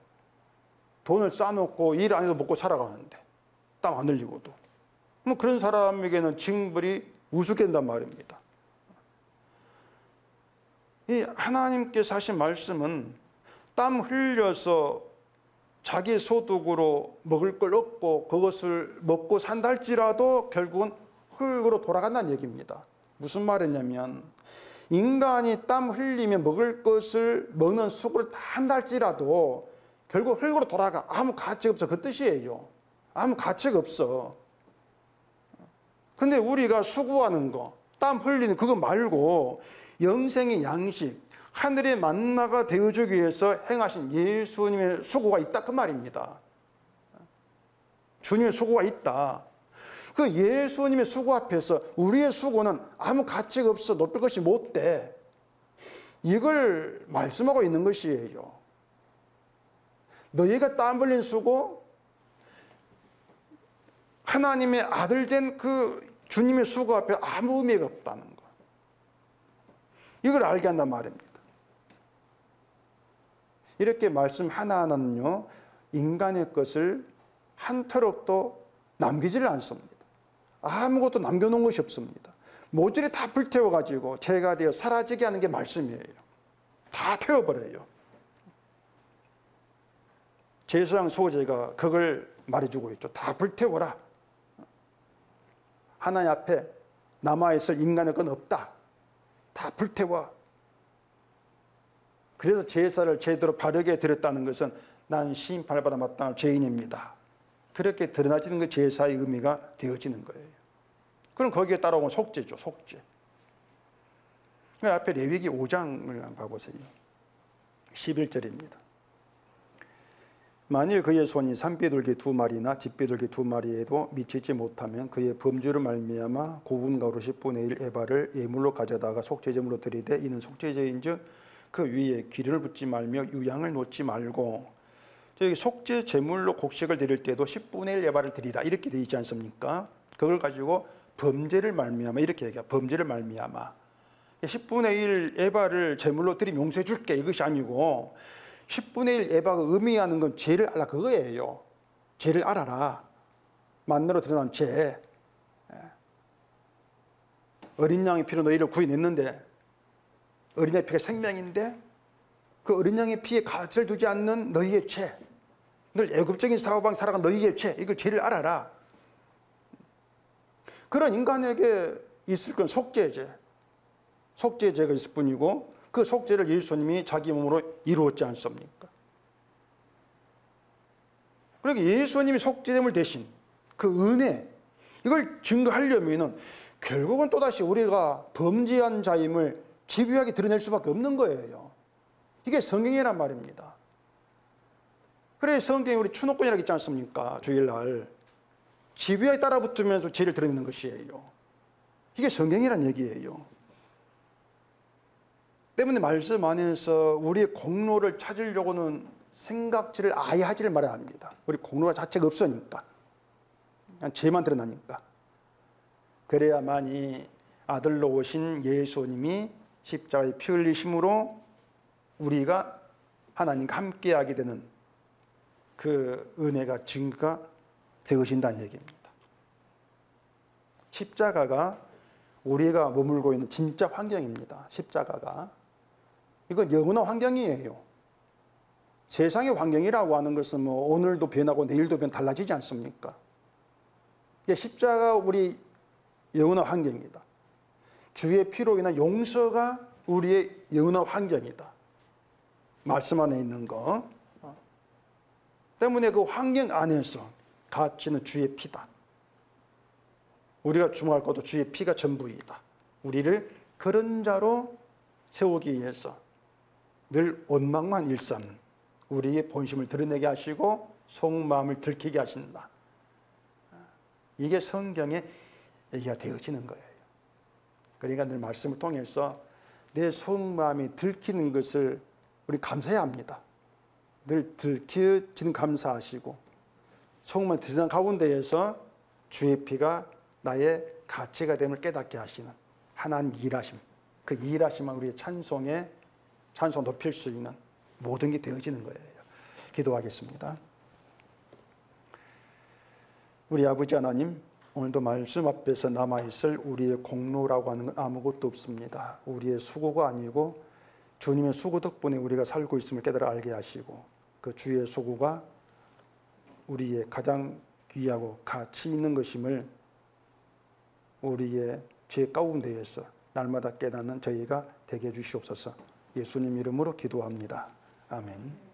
돈을 쌓아놓고 일 안 해도 먹고 살아가는데 땀 안 흘리고도. 뭐 그런 사람에게는 징벌이 우습게 된단 말입니다. 이 하나님께서 하신 말씀은 땀 흘려서 자기의 소득으로 먹을 걸 얻고 그것을 먹고 산다 할지라도 결국은 흙으로 돌아간다는 얘기입니다. 무슨 말이냐면, 인간이 땀 흘리며 먹을 것을 먹는 수고를 다 한다 할지라도 결국 흙으로 돌아가. 아무 가치가 없어. 그 뜻이에요. 아무 가치가 없어. 근데 우리가 수고하는 거, 땀 흘리는 그거 말고 영생의 양식, 하늘의 만나가 되어주기 위해서 행하신 예수님의 수고가 있다 그 말입니다. 주님의 수고가 있다. 그 예수님의 수고 앞에서 우리의 수고는 아무 가치가 없어. 높일 것이 못 돼. 이걸 말씀하고 있는 것이에요. 너희가 땀 흘린 수고, 하나님의 아들 된 그 주님의 수고 앞에 아무 의미가 없다는 거. 이걸 알게 한단 말입니다. 이렇게 말씀 하나하나는요, 인간의 것을 한 터럭도 남기지를 않습니다. 아무것도 남겨놓은 것이 없습니다. 모조리 다 불태워가지고 죄가 되어 사라지게 하는 게 말씀이에요. 다 태워버려요. 제사장 소제가 그걸 말해주고 있죠. 다 불태워라. 하나님 앞에 남아있을 인간의 건 없다. 다 불태워. 그래서 제사를 제대로 바르게 드렸다는 것은 난 심판을 받아 마땅한 죄인입니다. 그렇게 드러나지는 그 제사의 의미가 되어지는 거예요. 그럼 거기에 따라오는 속죄죠. 속죄. 앞에 레위기 5장을 한번 봐보세요. 11절입니다. 만일 그의 손이 산비둘기 2마리나 집비둘기 2마리에도 미치지 못하면 그의 범죄로 말미암아 고운 가루 10분의 1 에바를 예물로 가져다가 속죄제물로 드리되 이는 속죄제인즉 그 위에 기름을 붓지 말며 유향을 놓지 말고, 저기 속죄제물로 곡식을 드릴 때도 10분의 1 에바를 드리라 이렇게 되어 있지 않습니까? 그걸 가지고 범죄를 말미암아 이렇게 얘기해요. 범죄를 말미암아 10분의 1 에바를 제물로 드리면 용서해 줄게 이것이 아니고 10분의 1 에바가 의미하는 건 죄를 알라 그거예요. 죄를 알아라. 만나로 드러난 죄. 어린 양의 피로 너희를 구해냈는데, 어린 양의 피가 생명인데 그 어린 양의 피에 가치를 두지 않는 너희의 죄, 늘 애굽적인 사고방 살아간 너희의 죄, 이걸 죄를 알아라. 그런 인간에게 있을 건 속죄제, 속죄제가 있을 뿐이고 그 속죄를 예수님이 자기 몸으로 이루었지 않습니까? 그러니까 예수님이 속죄됨을 대신 그 은혜, 이걸 증거하려면 결국은 또다시 우리가 범죄한 자임을 집요하게 드러낼 수밖에 없는 거예요. 이게 성경이란 말입니다. 그래서 성경에 우리 추노권이라고 있지 않습니까? 주일날 집요하게 따라붙으면서 죄를 드러내는 것이에요. 이게 성경이란 얘기예요. 때문에 말씀 안에서 우리의 공로를 찾으려고는 생각지를 아예 하지를 말아야 합니다. 우리 공로가 자체가 없으니까. 그냥 죄만 드러나니까. 그래야만이 아들로 오신 예수님이 십자가에 피 흘리심으로 우리가 하나님과 함께하게 되는 그 은혜가 증거가 되어진다는 얘기입니다. 십자가가 우리가 머물고 있는 진짜 환경입니다. 십자가가. 이건 영원한 환경이에요. 세상의 환경이라고 하는 것은 뭐 오늘도 변하고 내일도 달라지지 않습니까? 십자가 우리 영원한 환경이다. 주의 피로 인한 용서가 우리의 영원한 환경이다. 말씀 안에 있는 거. 때문에 그 환경 안에서 가치는 주의 피다. 우리가 주목할 것도 주의 피가 전부이다. 우리를 그런 자로 세우기 위해서 늘 원망만 일삼는 우리의 본심을 드러내게 하시고 속마음을 들키게 하신다. 이게 성경의 얘기가 되어지는 거예요. 그러니까 늘 말씀을 통해서 내 속마음이 들키는 것을 우리 감사해야 합니다. 늘 들켜지는 감사하시고 속마음 드러난 가운데에서 주의 피가 나의 가치가 됨을 깨닫게 하시는 하나님 일하심, 그 일하심만 우리의 찬송 높일 수 있는 모든 게 되어지는 거예요. 기도하겠습니다. 우리 아버지 하나님, 오늘도 말씀 앞에서 남아있을 우리의 공로라고 하는 건 아무것도 없습니다. 우리의 수고가 아니고 주님의 수고 덕분에 우리가 살고 있음을 깨달아 알게 하시고 그 주의 수고가 우리의 가장 귀하고 가치 있는 것임을 우리의 죄 가운데에서 날마다 깨닫는 저희가 되게 해주시옵소서. 예수님 이름으로 기도합니다. 아멘.